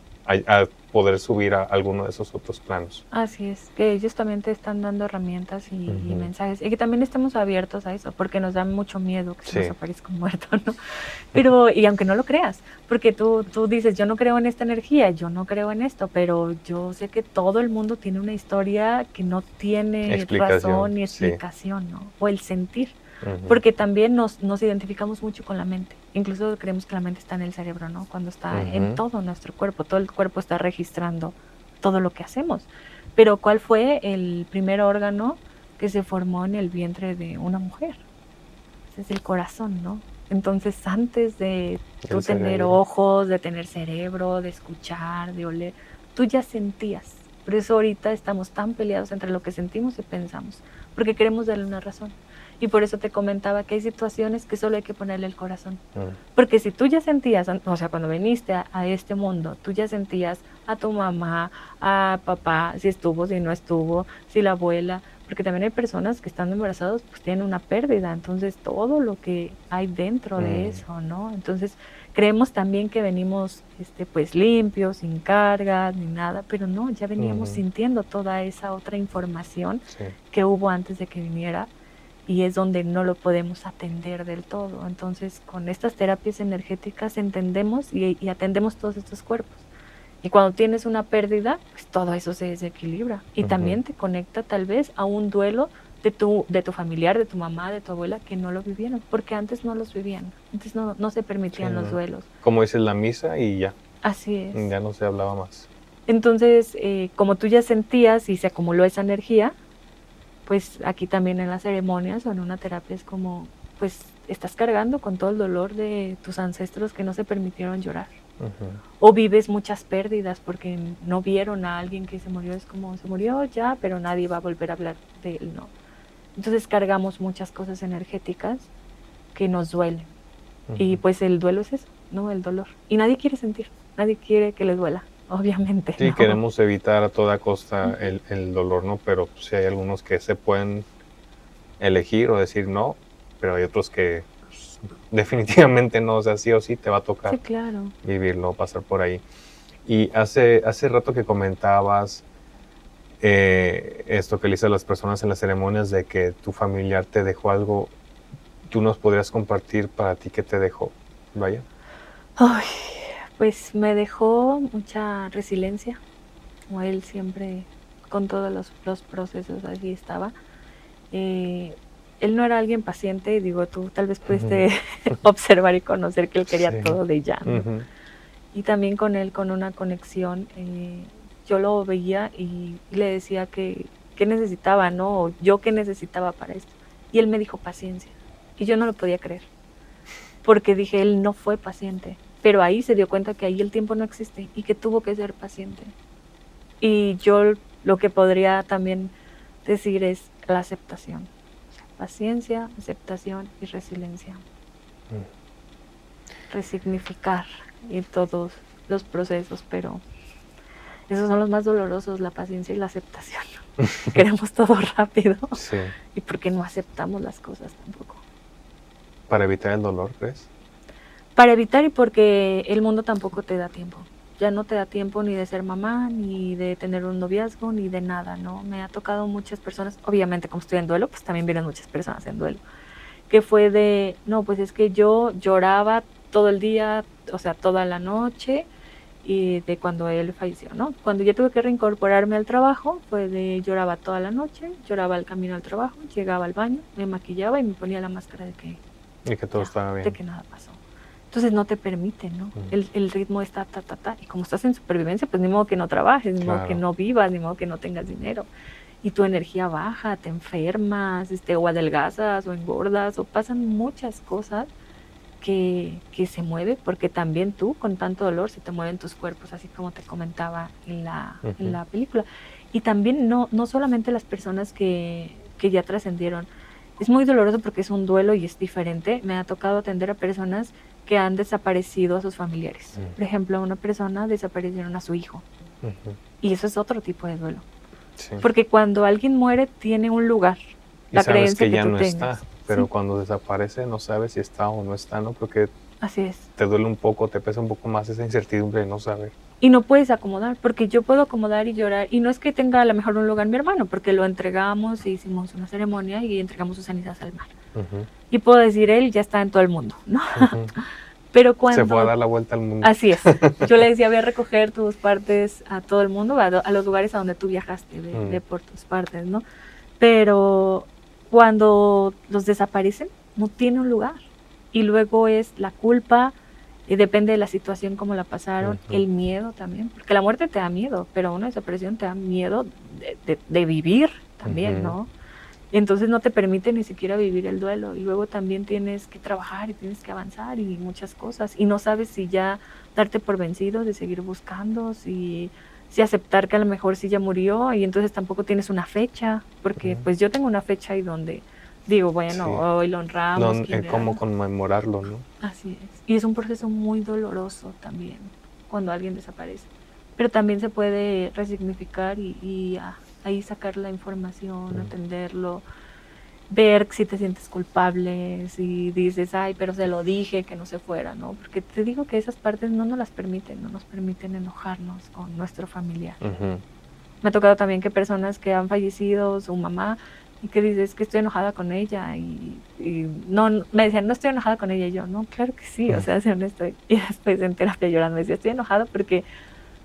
Speaker 2: poder subir a alguno de esos otros planos.
Speaker 1: Así es, que ellos también te están dando herramientas y mensajes, y que también estemos abiertos a eso, porque nos da mucho miedo que se nos aparezca un muerto, ¿no? Pero, y aunque no lo creas, porque tú dices, yo no creo en esta energía, yo no creo en esto, pero yo sé que todo el mundo tiene una historia que no tiene razón ni explicación, ¿no? O el sentir. Porque también nos identificamos mucho con la mente. Incluso creemos que la mente está en el cerebro, ¿no? Cuando está en todo nuestro cuerpo. Todo el cuerpo está registrando todo lo que hacemos. Pero ¿cuál fue el primer órgano que se formó en el vientre de una mujer? Ese es el corazón, ¿no? Entonces, antes de tú tener ojos, de tener cerebro, de escuchar, de oler, tú ya sentías. Por eso ahorita estamos tan peleados entre lo que sentimos y pensamos, porque queremos darle una razón. Y por eso te comentaba que hay situaciones que solo hay que ponerle el corazón. Porque si tú ya sentías, o sea, cuando viniste a este mundo, tú ya sentías a tu mamá, a papá, si estuvo, si no estuvo, si la abuela, porque también hay personas que estando embarazados pues tienen una pérdida, entonces todo lo que hay dentro de eso, ¿no? Entonces creemos también que venimos pues limpios, sin cargas, ni nada, pero no, ya veníamos sintiendo toda esa otra información que hubo antes de que viniera. Y es donde no lo podemos atender del todo. Entonces, con estas terapias energéticas entendemos y atendemos todos estos cuerpos. Y cuando tienes una pérdida, pues todo eso se desequilibra. Y también te conecta tal vez a un duelo de tu familiar, de tu mamá, de tu abuela, que no lo vivieron. Porque antes no los vivían. Antes no se permitían los duelos.
Speaker 2: Como dices, la misa y ya.
Speaker 1: Así es.
Speaker 2: Ya no se hablaba más.
Speaker 1: Entonces, como tú ya sentías y se acumuló esa energía, pues aquí también en las ceremonias o en una terapia es como, pues estás cargando con todo el dolor de tus ancestros que no se permitieron llorar. O vives muchas pérdidas porque no vieron a alguien que se murió, es como se murió ya, pero nadie va a volver a hablar de él, ¿no? Entonces cargamos muchas cosas energéticas que nos duelen. Y pues el duelo es eso, ¿no? El dolor. Y nadie quiere sentir, nadie quiere que les duela, obviamente.
Speaker 2: Sí,
Speaker 1: ¿no?
Speaker 2: queremos evitar a toda costa el dolor, ¿no? Pero sí hay algunos que se pueden elegir o decir no, pero hay otros que pues, definitivamente no, o sea, sí o sí te va a tocar
Speaker 1: Sí, claro.
Speaker 2: vivirlo, pasar por ahí. Y hace rato que comentabas esto que le dices a las personas en las ceremonias de que tu familiar te dejó algo, ¿tú nos podrías compartir para ti qué te dejó? Vaya.
Speaker 1: Ay, pues me dejó mucha resiliencia, como él siempre con todos los procesos allí estaba. Él no era alguien paciente, digo, tú tal vez pudiste observar y conocer que él quería
Speaker 2: Sí.
Speaker 1: todo de ya, ¿no? Y también con él, con una conexión, yo lo veía y le decía que necesitaba, ¿no? O yo qué necesitaba para esto. Y él me dijo paciencia. Y yo no lo podía creer, porque dije, él no fue paciente. Pero ahí se dio cuenta que ahí el tiempo no existe y que tuvo que ser paciente. Y yo lo que podría también decir es la aceptación. Paciencia, aceptación y resiliencia. Resignificar y todos los procesos, pero esos son los más dolorosos, la paciencia y la aceptación. Queremos todo rápido.
Speaker 2: Sí.
Speaker 1: Y porque no aceptamos las cosas tampoco.
Speaker 2: Para evitar el dolor, ¿crees?
Speaker 1: Para evitar y porque el mundo tampoco te da tiempo. Ya no te da tiempo ni de ser mamá, ni de tener un noviazgo, ni de nada, ¿no? Me ha tocado muchas personas, obviamente como estoy en duelo, pues también vienen muchas personas en duelo, que fue de, no, pues es que yo lloraba todo el día, o sea, toda la noche, y de cuando él falleció, ¿no? Cuando yo tuve que reincorporarme al trabajo, fue de lloraba toda la noche, lloraba al camino al trabajo, llegaba al baño, me maquillaba y me ponía la máscara de que
Speaker 2: Y que todo estaba bien.
Speaker 1: de que nada pasó. Entonces no te permiten, ¿no? El ritmo está ta. Y como estás en supervivencia, pues ni modo que no trabajes, ni modo que no vivas, ni modo que no tengas dinero. Y tu energía baja, te enfermas, o adelgazas, o engordas, o pasan muchas cosas que se mueven, porque también tú, con tanto dolor, se te mueven tus cuerpos, así como te comentaba en la película. Y también no solamente las personas que ya trascendieron. Es muy doloroso porque es un duelo y es diferente. Me ha tocado atender a personas que han desaparecido a sus familiares. Por ejemplo, una persona desaparecieron a su hijo. Y eso es otro tipo de duelo.
Speaker 2: Sí.
Speaker 1: Porque cuando alguien muere tiene un lugar.
Speaker 2: La creencia que ya
Speaker 1: tú
Speaker 2: no
Speaker 1: tengas.
Speaker 2: está, pero
Speaker 1: sí.
Speaker 2: Cuando desaparece no sabes si está o no está, ¿no? Porque
Speaker 1: Así es.
Speaker 2: te duele un poco, te pesa un poco más esa incertidumbre de no saber.
Speaker 1: Y no puedes acomodar, porque yo puedo acomodar y llorar. Y no es que tenga a lo mejor un lugar mi hermano, porque lo entregamos e hicimos una ceremonia y entregamos sus cenizas al mar. Y puedo decir, él ya está en todo el mundo, ¿no? Pero cuando...
Speaker 2: Se fue a dar la vuelta al mundo.
Speaker 1: Así es. Yo le decía, voy a recoger tus partes a todo el mundo, a los lugares a donde tú viajaste, de por tus partes, ¿no? Pero cuando los desaparecen, no tiene un lugar. Y luego es la culpa, y depende de la situación, cómo la pasaron, el miedo también, porque la muerte te da miedo, pero una desaparición te da miedo de vivir también, ¿no? Entonces no te permite ni siquiera vivir el duelo, y luego también tienes que trabajar y tienes que avanzar y muchas cosas, y no sabes si ya darte por vencido, de seguir buscando, si aceptar que a lo mejor sí ya murió, y entonces tampoco tienes una fecha, porque pues yo tengo una fecha ahí donde digo, bueno, hoy lo honramos.
Speaker 2: ¿Cómo conmemorarlo, no?
Speaker 1: Así es. Y es un proceso muy doloroso también, cuando alguien desaparece. Pero también se puede resignificar y ahí sacar la información, atenderlo, ver si te sientes culpable, si dices, ay, pero se lo dije, que no se fuera, ¿no? Porque te digo que esas partes no nos las permiten, no nos permiten enojarnos con nuestro familiar. Me ha tocado también que personas que han fallecido, su mamá, y que dices que estoy enojada con ella, y no, me decían, no estoy enojada con ella, y yo, no, claro que sí, o sea, si no estoy. Y después en terapia llorando me decía, estoy enojada porque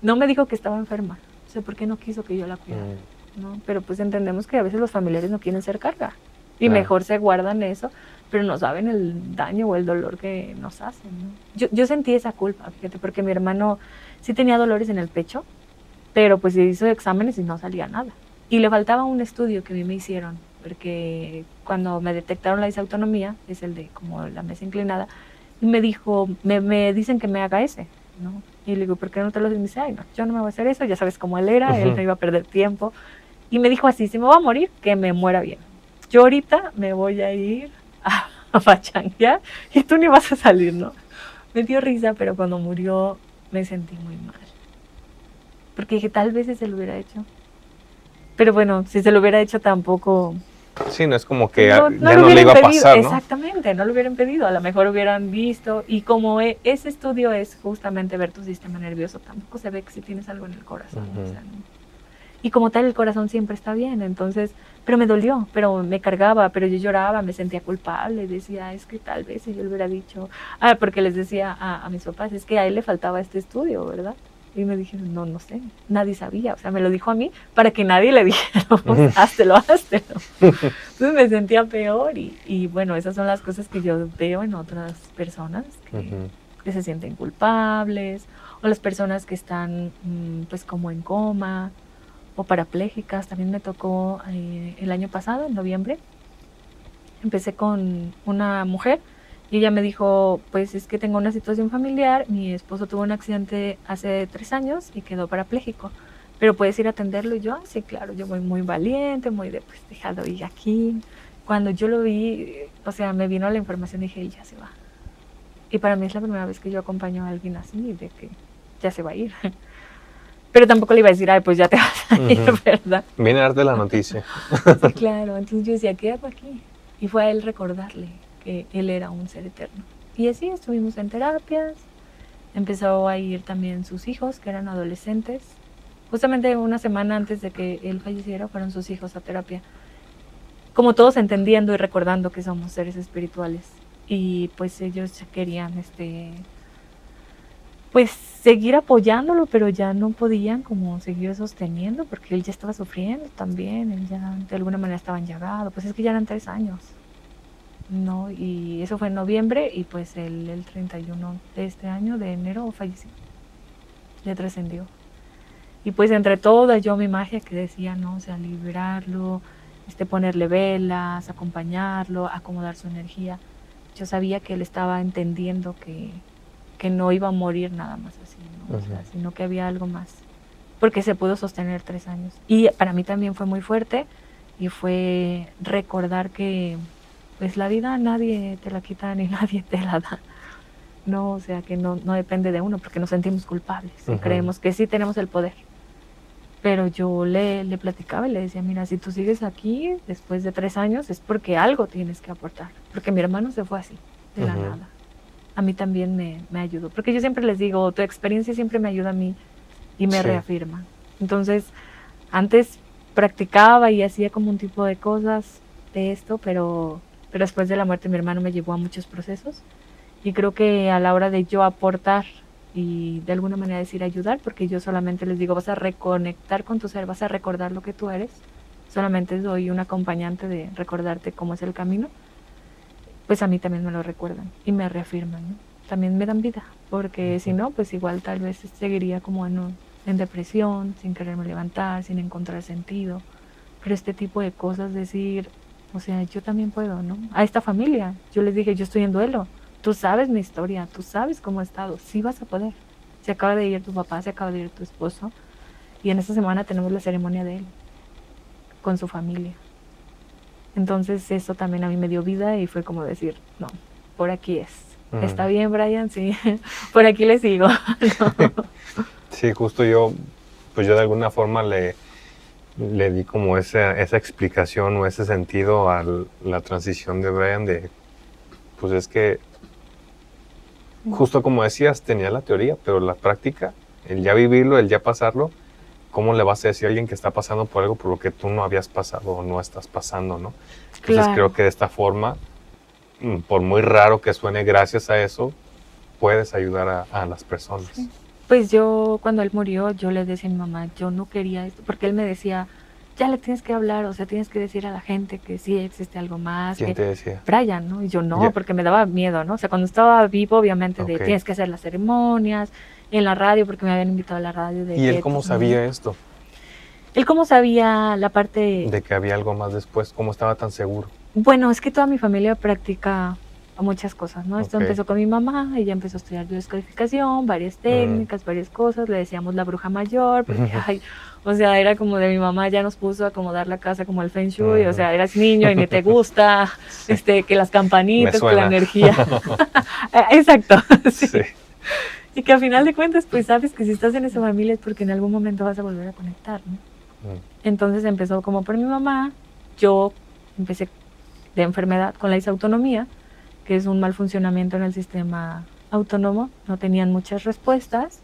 Speaker 1: no me dijo que estaba enferma, o sea, ¿por qué no quiso que yo la cuidara? ¿No? Pero pues entendemos que a veces los familiares no quieren ser carga, y mejor se guardan eso, pero no saben el daño o el dolor que nos hacen, ¿no? Yo sentí esa culpa, fíjate, porque mi hermano sí tenía dolores en el pecho, pero pues se hizo exámenes y no salía nada. Y le faltaba un estudio que a mí me hicieron, porque cuando me detectaron la disautonomía, es el de como la mesa inclinada, y me dijo, me dicen que me haga ese, ¿no? Y le digo, ¿por qué no te lo hacen? Y me dice, ay, no, yo no me voy a hacer eso, ya sabes cómo él era, él no iba a perder tiempo. Y me dijo así, si me voy a morir, que me muera bien. Yo ahorita me voy a ir a pachanguear y tú ni vas a salir, ¿no? Me dio risa, pero cuando murió me sentí muy mal. Porque dije, tal vez si se lo hubiera hecho. Pero bueno, si se lo hubiera hecho tampoco...
Speaker 2: Sí, no es como que
Speaker 1: no
Speaker 2: ya no le iba a pasar, ¿no?
Speaker 1: Exactamente, no lo hubieran pedido. A lo mejor hubieran visto. Y como ese estudio es justamente ver tu sistema nervioso, tampoco se ve que si tienes algo en el corazón. O sea, ¿no? Y como tal, el corazón siempre está bien. Entonces, pero me dolió, pero me cargaba, pero yo lloraba, me sentía culpable. Decía, es que tal vez si yo le hubiera dicho... porque les decía a mis papás, es que a él le faltaba este estudio, ¿verdad? Y me dijeron, no sé, nadie sabía. O sea, me lo dijo a mí para que nadie le dijera, háztelo. Entonces me sentía peor y bueno, esas son las cosas que yo veo en otras personas que se sienten culpables, o las personas que están pues como en coma o parapléjicas. También me tocó el año pasado, en noviembre, empecé con una mujer. Y ella me dijo, pues es que tengo una situación familiar, mi esposo tuvo un accidente hace 3 años y quedó parapléjico, pero puedes ir a atenderlo. Y yo, sí, claro, yo voy muy valiente, muy de, pues déjalo ir aquí. Cuando yo lo vi, o sea, me vino la información y dije, él ya se va. Y para mí es la primera vez que yo acompaño a alguien así, de que ya se va a ir. Pero tampoco le iba a decir, ay, pues ya te vas a ir, ¿verdad?
Speaker 2: Viene a darte la noticia.
Speaker 1: Sí, claro, entonces yo decía, ¿qué hago aquí? Y fue a él recordarle que él era un ser eterno. Y así estuvimos en terapias, empezó a ir también sus hijos, que eran adolescentes. Justamente una semana antes de que él falleciera, fueron sus hijos a terapia. Como todos entendiendo y recordando que somos seres espirituales. Y pues ellos querían, pues seguir apoyándolo, pero ya no podían como seguir sosteniendo, porque él ya estaba sufriendo también, él ya de alguna manera estaba enllagado. Pues es que ya eran 3 años. No, y eso fue en noviembre y pues el 31 de este año, de enero, falleció. Ya trascendió. Y pues entre todas yo mi magia que decía, no, o sea, liberarlo, ponerle velas, acompañarlo, acomodar su energía. Yo sabía que él estaba entendiendo que no iba a morir nada más así, ¿no? O sea, sino que había algo más. Porque se pudo sostener 3 años. Y para mí también fue muy fuerte y fue recordar que pues la vida nadie te la quita ni nadie te la da. No, o sea, que no depende de uno, porque nos sentimos culpables y creemos que sí tenemos el poder. Pero yo le platicaba y le decía, mira, si tú sigues aquí después de 3 años es porque algo tienes que aportar. Porque mi hermano se fue así, de la nada. A mí también me ayudó. Porque yo siempre les digo, tu experiencia siempre me ayuda a mí y me reafirma. Entonces, antes practicaba y hacía como un tipo de cosas de esto, pero después de la muerte de mi hermano me llevó a muchos procesos y creo que a la hora de yo aportar y de alguna manera decir ayudar, porque yo solamente les digo, vas a reconectar con tu ser, vas a recordar lo que tú eres, solamente soy un acompañante de recordarte cómo es el camino, pues a mí también me lo recuerdan y me reafirman, ¿no? También me dan vida, porque si no, pues igual tal vez seguiría como en depresión, sin quererme levantar, sin encontrar sentido, pero este tipo de cosas, decir... O sea, yo también puedo, ¿no? A esta familia, yo les dije, yo estoy en duelo. Tú sabes mi historia, tú sabes cómo he estado. Sí vas a poder. Se acaba de ir tu papá, se acaba de ir tu esposo. Y en esta semana tenemos la ceremonia de él, con su familia. Entonces eso también a mí me dio vida y fue como decir, no, por aquí es. ¿Está bien, Brian? Sí, por aquí le sigo. No.
Speaker 2: Sí, justo yo de alguna forma le di como esa explicación o ese sentido a la transición de Brian de, pues es que, justo como decías, tenía la teoría, pero la práctica, el ya vivirlo, el ya pasarlo, ¿cómo le vas a decir a alguien que está pasando por algo por lo que tú no habías pasado o no estás pasando, ¿no? Entonces creo que de esta forma, por muy raro que suene, gracias a eso, puedes ayudar a las personas. Sí.
Speaker 1: Pues yo, cuando él murió, yo le decía a mi mamá, yo no quería esto, porque él me decía, ya le tienes que hablar, o sea, tienes que decir a la gente que sí existe algo más.
Speaker 2: ¿Quién
Speaker 1: que
Speaker 2: te decía?
Speaker 1: Brian, ¿no? Y yo no,
Speaker 2: Ya.
Speaker 1: porque me daba miedo, ¿no? O sea, cuando estaba vivo, obviamente, de
Speaker 2: Ok.
Speaker 1: tienes que hacer las ceremonias, en la radio, porque me habían invitado a la radio.
Speaker 2: ¿Y él cómo sabía esto?
Speaker 1: Él cómo sabía la parte...
Speaker 2: De que había algo más después, ¿cómo estaba tan seguro?
Speaker 1: Bueno, es que toda mi familia practica muchas cosas, ¿no? Esto
Speaker 2: Ok.
Speaker 1: empezó con mi mamá, ella empezó a estudiar biodescodificación, varias técnicas, varias cosas, le decíamos la bruja mayor, porque, ay, o sea, era como de mi mamá ya nos puso a acomodar la casa como el Feng Shui, o sea, eras niño y ni te gusta,
Speaker 2: Sí.
Speaker 1: que las campanitas,
Speaker 2: Me
Speaker 1: que la
Speaker 2: suena.
Speaker 1: energía. Exacto, sí.
Speaker 2: Sí.
Speaker 1: Y que al final de cuentas, pues sabes que si estás en esa familia es porque en algún momento vas a volver a conectar, ¿no? Entonces empezó como por mi mamá, yo empecé de enfermedad con la disautonomía, que es un mal funcionamiento en el sistema autónomo, no tenían muchas respuestas,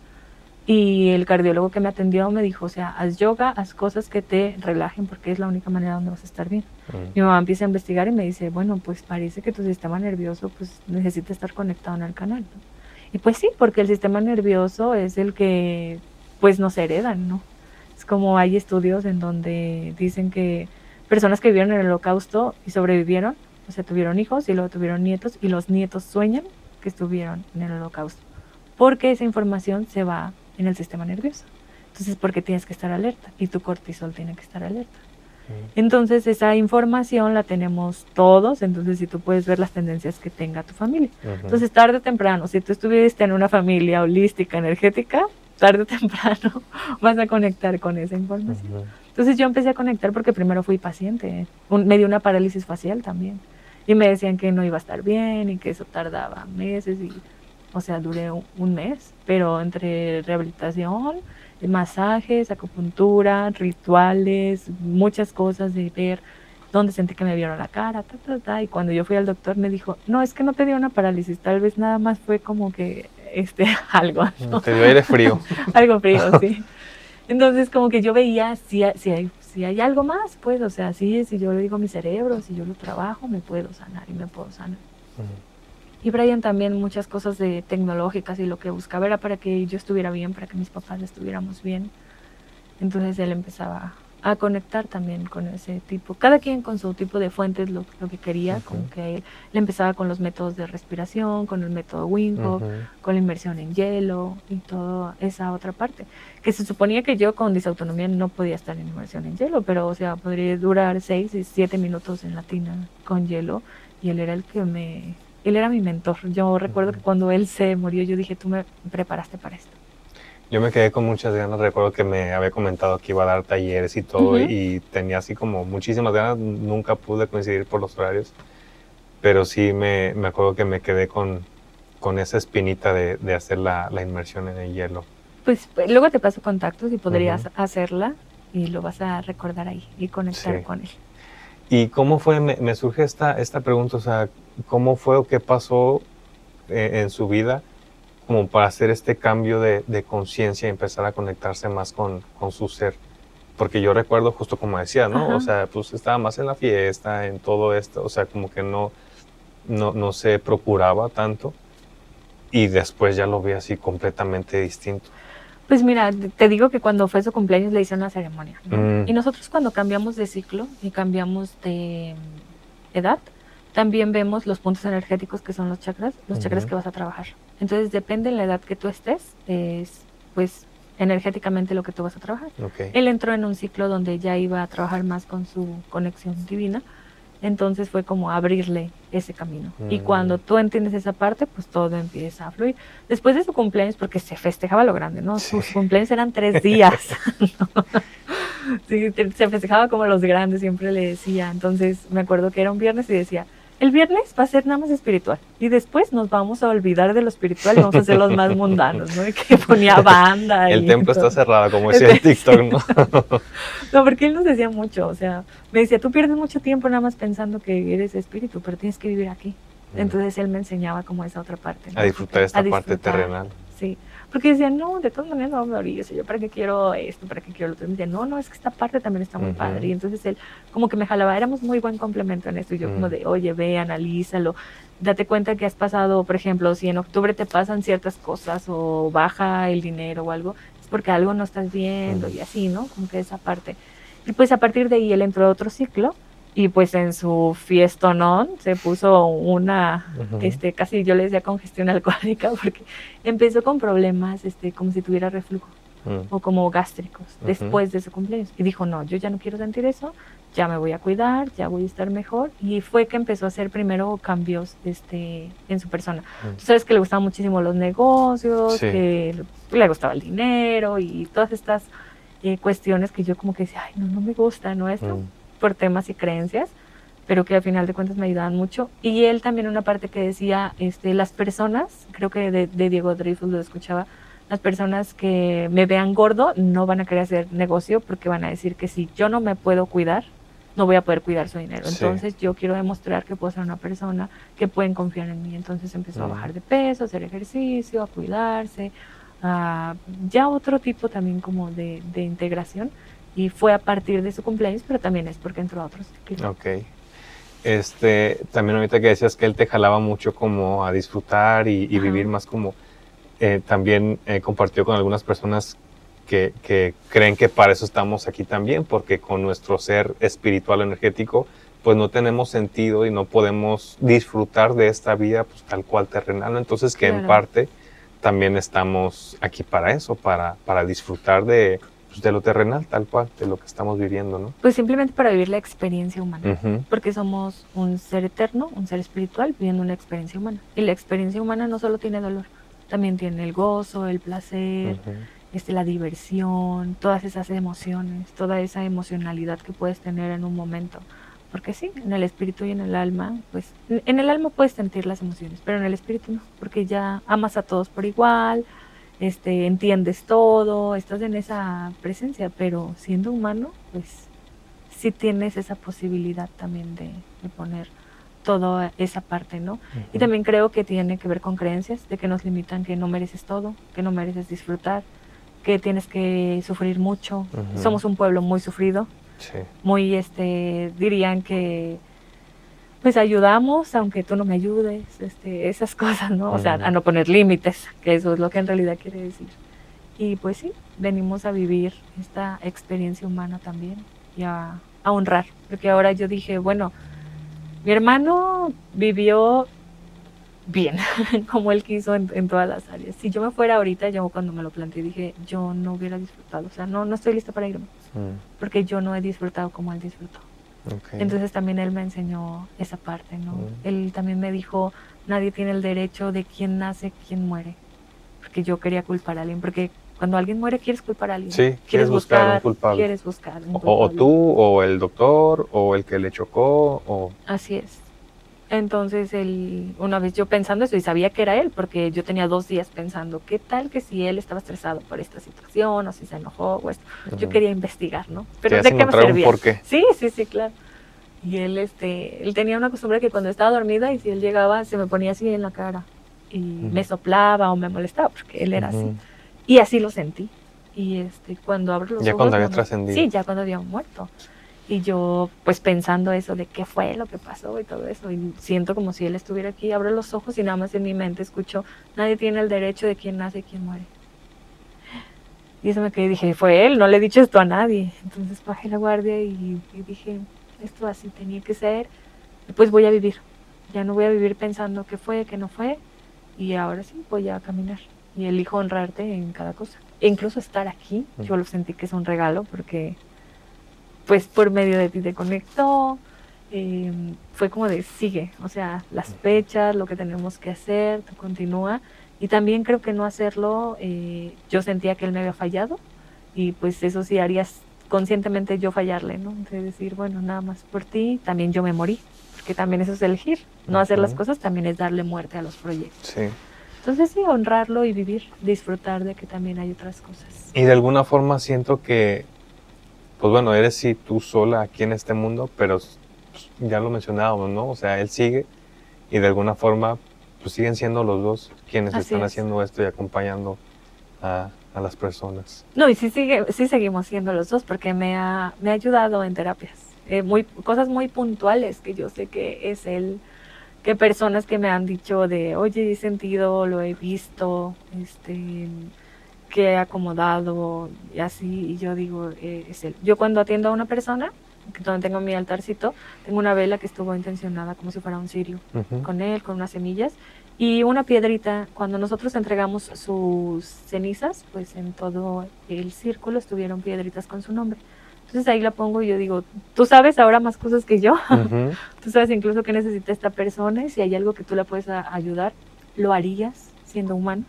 Speaker 1: y el cardiólogo que me atendió me dijo, o sea, haz yoga, haz cosas que te relajen, porque es la única manera donde vas a estar bien. Mi mamá empieza a investigar y me dice, bueno, pues parece que tu sistema nervioso pues necesita estar conectado en el canal, ¿no? Y pues sí, porque el sistema nervioso es el que pues nos heredan, ¿no? Es como hay estudios en donde dicen que personas que vivieron en el Holocausto y sobrevivieron, o sea, tuvieron hijos y luego tuvieron nietos, y los nietos sueñan que estuvieron en el Holocausto, porque esa información se va en el sistema nervioso. Entonces, porque tienes que estar alerta y tu cortisol tiene que estar alerta. Entonces, esa información la tenemos todos, entonces si tú puedes ver las tendencias que tenga tu familia. Entonces, tarde o temprano, si tú estuviste en una familia holística, energética, tarde o temprano vas a conectar con esa información. Entonces yo empecé a conectar porque primero fui paciente, me dio una parálisis facial también, y me decían que no iba a estar bien y que eso tardaba meses, y, o sea, duré un mes, pero entre rehabilitación, masajes, acupuntura, rituales, muchas cosas de ver dónde sentí que me vieron la cara, y cuando yo fui al doctor me dijo, no, es que no te dio una parálisis, tal vez nada más fue como que algo, ¿no?
Speaker 2: Te dio aire frío.
Speaker 1: Algo frío, sí. Entonces como que yo veía si hay algo más, pues, o sea, si yo le digo a mi cerebro, si yo lo trabajo, me puedo sanar y me puedo sanar. Y Brian también muchas cosas de tecnológicas, y lo que buscaba era para que yo estuviera bien, para que mis papás estuviéramos bien. Entonces él empezaba a conectar también con ese tipo, cada quien con su tipo de fuentes, lo que quería, como que él empezaba con los métodos de respiración, con el método Wim Hof, con la inmersión en hielo y toda esa otra parte, que se suponía que yo con disautonomía no podía estar en inmersión en hielo, pero o sea, podría durar 6 y 7 minutos en la tina con hielo, y él era él era mi mentor. Yo recuerdo que cuando él se murió, yo dije, tú me preparaste para esto.
Speaker 2: Yo me quedé con muchas ganas, recuerdo que me había comentado que iba a dar talleres y todo, y tenía así como muchísimas ganas, nunca pude coincidir por los horarios, pero sí me acuerdo que me quedé con esa espinita de hacer la inmersión en el hielo.
Speaker 1: Pues luego te paso contactos y podrías hacerla, y lo vas a recordar ahí y conectar con él.
Speaker 2: ¿Y cómo fue? Me surge esta pregunta, o sea, ¿cómo fue o qué pasó en su vida como para hacer este cambio de conciencia y empezar a conectarse más con su ser? Porque yo recuerdo justo como decía, ¿no? O sea, pues estaba más en la fiesta, en todo esto, o sea, como que no se procuraba tanto, y después ya lo vi así completamente distinto.
Speaker 1: Pues mira, te digo que cuando fue su cumpleaños le hice una ceremonia, ¿no? Y nosotros cuando cambiamos de ciclo y cambiamos de edad, también vemos los puntos energéticos que son los chakras que vas a trabajar. Entonces depende de la edad que tú estés, es pues energéticamente lo que tú vas a trabajar. Él entró en un ciclo donde ya iba a trabajar más con su conexión divina, entonces fue como abrirle ese camino. Y cuando tú entiendes esa parte, pues todo empieza a fluir. Después de su cumpleaños, porque se festejaba lo grande, ¿no? Sus cumpleaños eran 3 días. ¿No? Sí, se festejaba como los grandes, siempre le decía. Entonces me acuerdo que era un viernes y decía, el viernes va a ser nada más espiritual, y después nos vamos a olvidar de lo espiritual y vamos a hacer los más mundanos, ¿no? Y que ponía banda.
Speaker 2: El templo está cerrado, como decía en TikTok, ¿no?
Speaker 1: No, porque él nos decía mucho, o sea, me decía, tú pierdes mucho tiempo nada más pensando que eres espíritu, pero tienes que vivir aquí. Entonces él me enseñaba como esa otra parte, ¿no?
Speaker 2: A disfrutar esta parte terrenal.
Speaker 1: Sí, porque decía, no, de todas maneras no voy a morir, o sea, yo para qué quiero esto, para qué quiero lo otro. Y me decía, no, es que esta parte también está muy padre. Y entonces él como que me jalaba, éramos muy buen complemento en esto, y yo como de, oye, ve, analízalo, date cuenta que has pasado, por ejemplo, si en octubre te pasan ciertas cosas o baja el dinero o algo, es porque algo no estás viendo y así, ¿no? Como que esa parte. Y pues a partir de ahí él entró a otro ciclo y pues en su fiestonón se puso una, casi yo le decía congestión alcohólica porque empezó con problemas, como si tuviera reflujo o como gástricos después de su cumpleaños. Y dijo, no, yo ya no quiero sentir eso, ya me voy a cuidar, ya voy a estar mejor. Y fue que empezó a hacer primero cambios en su persona. Tú sabes que le gustaban muchísimo los negocios,
Speaker 2: Sí.
Speaker 1: que le gustaba el dinero y todas estas cuestiones que yo como que decía, ay, no me gusta, ¿no? Esto por temas y creencias, pero que al final de cuentas me ayudaban mucho. Y él también una parte que decía, las personas, creo que de Diego Dreyfus lo escuchaba, las personas que me vean gordo no van a querer hacer negocio porque van a decir que si yo no me puedo cuidar, no voy a poder cuidar su dinero.
Speaker 2: Sí.
Speaker 1: Entonces yo quiero demostrar que puedo ser una persona que pueden confiar en mí. Entonces empezó a bajar de peso, a hacer ejercicio, a cuidarse, ya otro tipo también como de integración. Y fue a partir de su cumpleaños, pero también es porque entró a otros ciclos.
Speaker 2: Ok. También ahorita que decías que él te jalaba mucho como a disfrutar y vivir más como... también compartió con algunas personas que creen que para eso estamos aquí también, porque con nuestro ser espiritual energético, pues no tenemos sentido y no podemos disfrutar de esta vida pues, tal cual terrenal. Entonces que en parte también estamos aquí para eso, para disfrutar de lo terrenal, tal cual, de lo que estamos viviendo, ¿no?
Speaker 1: Pues simplemente para vivir la experiencia humana, porque somos un ser eterno, un ser espiritual viviendo una experiencia humana. Y la experiencia humana no solo tiene dolor, también tiene el gozo, el placer, la diversión, todas esas emociones, toda esa emocionalidad que puedes tener en un momento. Porque sí, en el espíritu y en el alma, pues en el alma puedes sentir las emociones, pero en el espíritu no, porque ya amas a todos por igual, entiendes todo, estás en esa presencia, pero siendo humano, pues sí tienes esa posibilidad también de poner toda esa parte, ¿no? Y también creo que tiene que ver con creencias, de que nos limitan que no mereces todo, que no mereces disfrutar, que tienes que sufrir mucho. Somos un pueblo muy sufrido, muy, dirían que pues ayudamos, aunque tú no me ayudes, esas cosas, ¿no? O sea, a no poner límites, que eso es lo que en realidad quiere decir. Y pues sí, venimos a vivir esta experiencia humana también y a honrar, porque ahora yo dije, bueno, mi hermano vivió bien, como él quiso en todas las áreas. Si yo me fuera ahorita, yo cuando me lo planteé dije, yo no hubiera disfrutado, o sea, no estoy lista para irme, porque yo no he disfrutado como él disfrutó. Entonces también él me enseñó esa parte, ¿no? Él también me dijo, nadie tiene el derecho de quién nace, quién muere, porque yo quería culpar a alguien, porque cuando alguien muere quieres culpar a alguien.
Speaker 2: Sí, quieres buscar un culpable.
Speaker 1: Quieres buscar un culpable.
Speaker 2: O tú, o el doctor, o el que le chocó, o...
Speaker 1: Así es. Entonces, una vez yo pensando eso, y sabía que era él, porque yo tenía 2 días pensando, ¿qué tal que si él estaba estresado por esta situación, o si se enojó, o esto? Yo quería investigar, ¿no? Pero ¿de qué me servía?
Speaker 2: ¿Por qué?
Speaker 1: Sí, claro. Y él tenía una costumbre que cuando estaba dormida, y si él llegaba, se me ponía así en la cara, y me soplaba o me molestaba, porque él era así. Y así lo sentí. Y cuando abro los ojos...
Speaker 2: Ya cuando había trascendido.
Speaker 1: Sí, ya cuando había muerto. Y yo, pues pensando eso de qué fue lo que pasó y todo eso, y siento como si él estuviera aquí, abro los ojos y nada más en mi mente escucho, nadie tiene el derecho de quién nace y quién muere. Y eso me quedé, dije, fue él, no le he dicho esto a nadie. Entonces bajé la guardia y dije, esto así tenía que ser, y pues voy a vivir. Ya no voy a vivir pensando qué fue, qué no fue, y ahora sí voy a caminar. Y elijo honrarte en cada cosa. E incluso estar aquí, yo lo sentí que es un regalo, porque pues por medio de ti te conectó, fue como de sigue, o sea, las fechas, lo que tenemos que hacer, tú continúa. Y también creo que no hacerlo, yo sentía que él me había fallado, y pues eso sí harías conscientemente yo fallarle, ¿no? De decir, bueno, nada más por ti, también yo me morí, porque también eso es elegir, no hacer las cosas también es darle muerte a los proyectos.
Speaker 2: Sí.
Speaker 1: Entonces sí, honrarlo y vivir, disfrutar de que también hay otras cosas.
Speaker 2: Y de alguna forma siento que, pues bueno, eres sí tú sola aquí en este mundo, pero pues, ya lo mencionábamos, ¿no? O sea, él sigue y de alguna forma pues siguen siendo los dos quienes están haciendo esto y acompañando a las personas.
Speaker 1: No, y sí seguimos siendo los dos, porque me ha ayudado en terapias, cosas muy puntuales que yo sé que es él, que personas que me han dicho de, oye, he sentido, lo he visto, que he acomodado y así, y yo digo, es él. Yo cuando atiendo a una persona, donde tengo mi altarcito, tengo una vela que estuvo intencionada como si fuera un cirio, con él, con unas semillas, y una piedrita. Cuando nosotros entregamos sus cenizas, pues en todo el círculo estuvieron piedritas con su nombre. Entonces ahí la pongo y yo digo, tú sabes ahora más cosas que yo, tú sabes incluso qué necesita esta persona, y si hay algo que tú la puedes ayudar, lo harías siendo humano,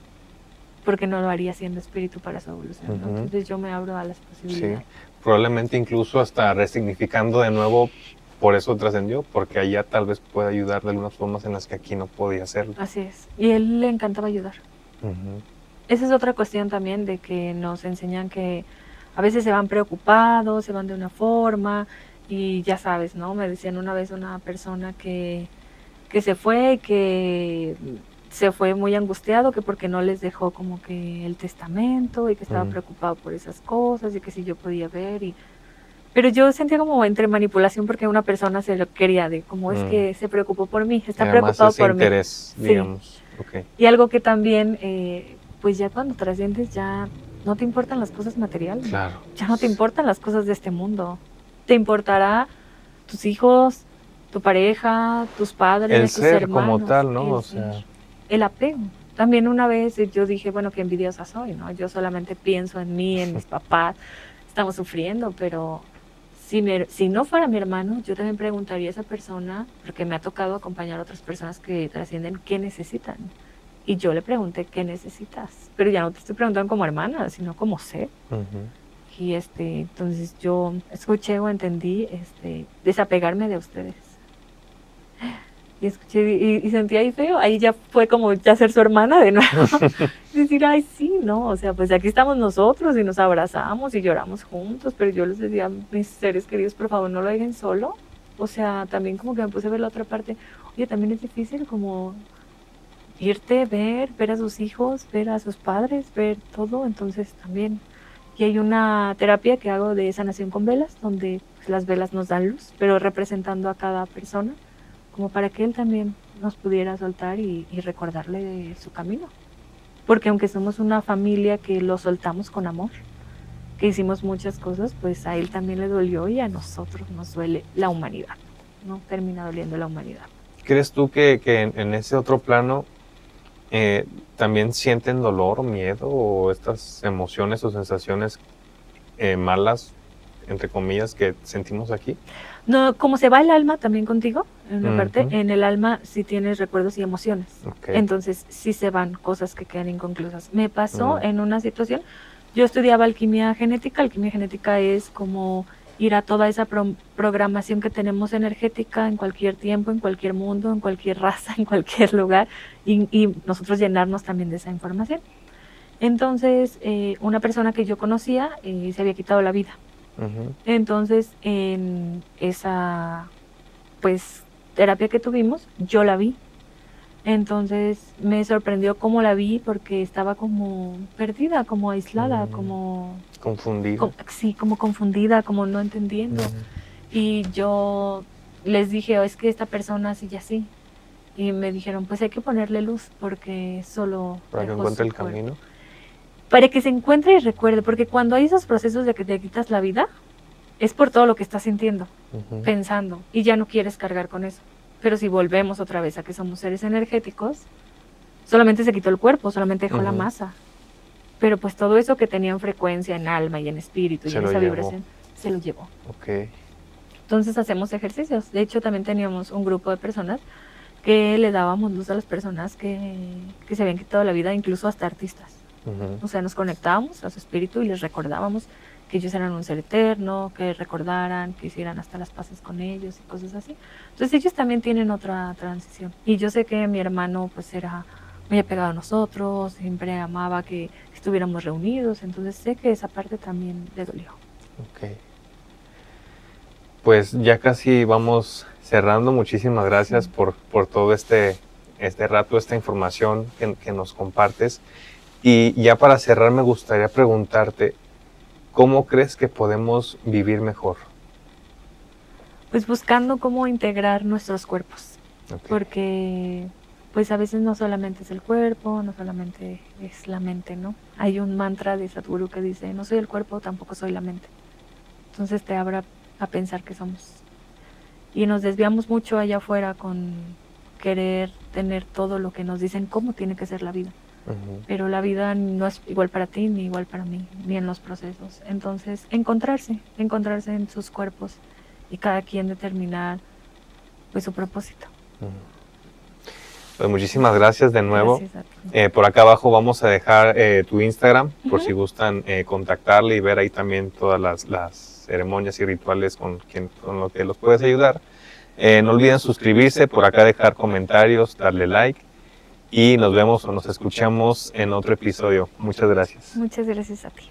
Speaker 1: porque no lo haría siendo espíritu para su evolución, ¿no? Entonces yo me abro a las posibilidades.
Speaker 2: Sí, probablemente incluso hasta resignificando de nuevo, por eso trascendió, porque allá tal vez pueda ayudar de algunas formas en las que aquí no podía hacerlo.
Speaker 1: Así es, y él le encantaba ayudar. Esa es otra cuestión también, de que nos enseñan que a veces se van preocupados, se van de una forma, y ya sabes, ¿no? Me decían una vez una persona que se fue, que se fue muy angustiado, que porque no les dejó como que el testamento, y que estaba preocupado por esas cosas, y que si yo podía ver, pero yo sentía como entre manipulación, porque una persona se lo quería, de como es que se preocupó por mí, está preocupado por
Speaker 2: interés,
Speaker 1: mí.
Speaker 2: Digamos.
Speaker 1: Sí.
Speaker 2: Okay.
Speaker 1: Y algo que también, pues ya cuando trasciendes, ya no te importan las cosas materiales.
Speaker 2: Claro.
Speaker 1: Ya no te importan las cosas de este mundo. Te importará tus hijos, tu pareja, tus padres,
Speaker 2: el
Speaker 1: tus
Speaker 2: ser
Speaker 1: hermanos,
Speaker 2: como tal, ¿no?
Speaker 1: o sea, el apego. También una vez yo dije, bueno, qué envidiosa soy, ¿no? Yo solamente pienso en mí, en mis papás, estamos sufriendo, pero si no fuera mi hermano, yo también preguntaría a esa persona, porque me ha tocado acompañar a otras personas que trascienden, ¿qué necesitan? Y yo le pregunté, ¿qué necesitas? Pero ya no te estoy preguntando como hermana, sino como ser. Y entonces yo escuché o entendí desapegarme de ustedes. Y escuché y sentí ahí feo, ahí ya fue como ya ser su hermana de nuevo. Decir, ay, sí, no, o sea, pues aquí estamos nosotros y nos abrazamos y lloramos juntos, pero yo les decía, mis seres queridos, por favor, no lo dejen solo. O sea, también como que me puse a ver la otra parte. Oye, también es difícil como irte, ver a sus hijos, ver a sus padres, ver todo, entonces también. Y hay una terapia que hago de sanación con velas, donde pues, las velas nos dan luz, pero representando a cada persona, como para que él también nos pudiera soltar y recordarle de su camino. Porque aunque somos una familia que lo soltamos con amor, que hicimos muchas cosas, pues a él también le dolió y a nosotros nos duele la humanidad, ¿no? Termina doliendo la humanidad.
Speaker 2: ¿Crees tú que en ese otro plano también sienten dolor o miedo o estas emociones o sensaciones malas, entre comillas, que sentimos aquí?
Speaker 1: No, como se va el alma también contigo, en una parte, en el alma sí tienes recuerdos y emociones. Entonces sí se van cosas que quedan inconclusas. Me pasó en una situación, yo estudiaba alquimia genética es como ir a toda esa programación que tenemos energética en cualquier tiempo, en cualquier mundo, en cualquier raza, en cualquier lugar, y nosotros llenarnos también de esa información. Entonces, una persona que yo conocía se había quitado la vida. Entonces, en esa pues terapia que tuvimos, yo la vi. Entonces me sorprendió cómo la vi, porque estaba como perdida, como aislada, como
Speaker 2: confundida.
Speaker 1: Sí, como confundida, como no entendiendo. Y yo les dije, es que esta persona así y así. Y me dijeron, pues hay que ponerle luz, porque solo
Speaker 2: para que encuentre el camino.
Speaker 1: Para que se encuentre y recuerde, porque cuando hay esos procesos de que te quitas la vida, es por todo lo que estás sintiendo, pensando, y ya no quieres cargar con eso. Pero si volvemos otra vez a que somos seres energéticos, solamente se quitó el cuerpo, solamente dejó la masa. Pero pues todo eso que tenía en frecuencia, en alma y en espíritu y en esa vibración, se lo llevó. Entonces hacemos ejercicios. De hecho, también teníamos un grupo de personas que le dábamos luz a las personas que se habían quitado la vida, incluso hasta artistas. O sea, nos conectábamos a su espíritu y les recordábamos que ellos eran un ser eterno, que recordaran, que hicieran hasta las paces con ellos y cosas así. Entonces ellos también tienen otra transición. Y yo sé que mi hermano pues era muy apegado a nosotros, siempre amaba que estuviéramos reunidos, entonces sé que esa parte también le dolió.
Speaker 2: Pues ya casi vamos cerrando. Muchísimas gracias por todo este rato, esta información que nos compartes. Y ya para cerrar me gustaría preguntarte, ¿cómo crees que podemos vivir mejor?
Speaker 1: Pues buscando cómo integrar nuestros cuerpos, porque pues a veces no solamente es el cuerpo, no solamente es la mente, ¿no? Hay un mantra de Sadhguru que dice, no soy el cuerpo, tampoco soy la mente. Entonces te abra a pensar que somos. Y nos desviamos mucho allá afuera con querer tener todo lo que nos dicen cómo tiene que ser la vida. Pero la vida no es igual para ti, ni igual para mí, ni en los procesos. Entonces, encontrarse en sus cuerpos y cada quien determinar pues su propósito.
Speaker 2: Pues muchísimas gracias de nuevo.
Speaker 1: Gracias a ti.
Speaker 2: Por acá abajo vamos a dejar tu Instagram por si gustan contactarle y ver ahí también todas las ceremonias y rituales con lo que los puedes ayudar. No olviden suscribirse, por acá dejar comentarios, darle like y nos vemos o nos escuchamos en otro episodio. Muchas gracias.
Speaker 1: Muchas gracias a ti.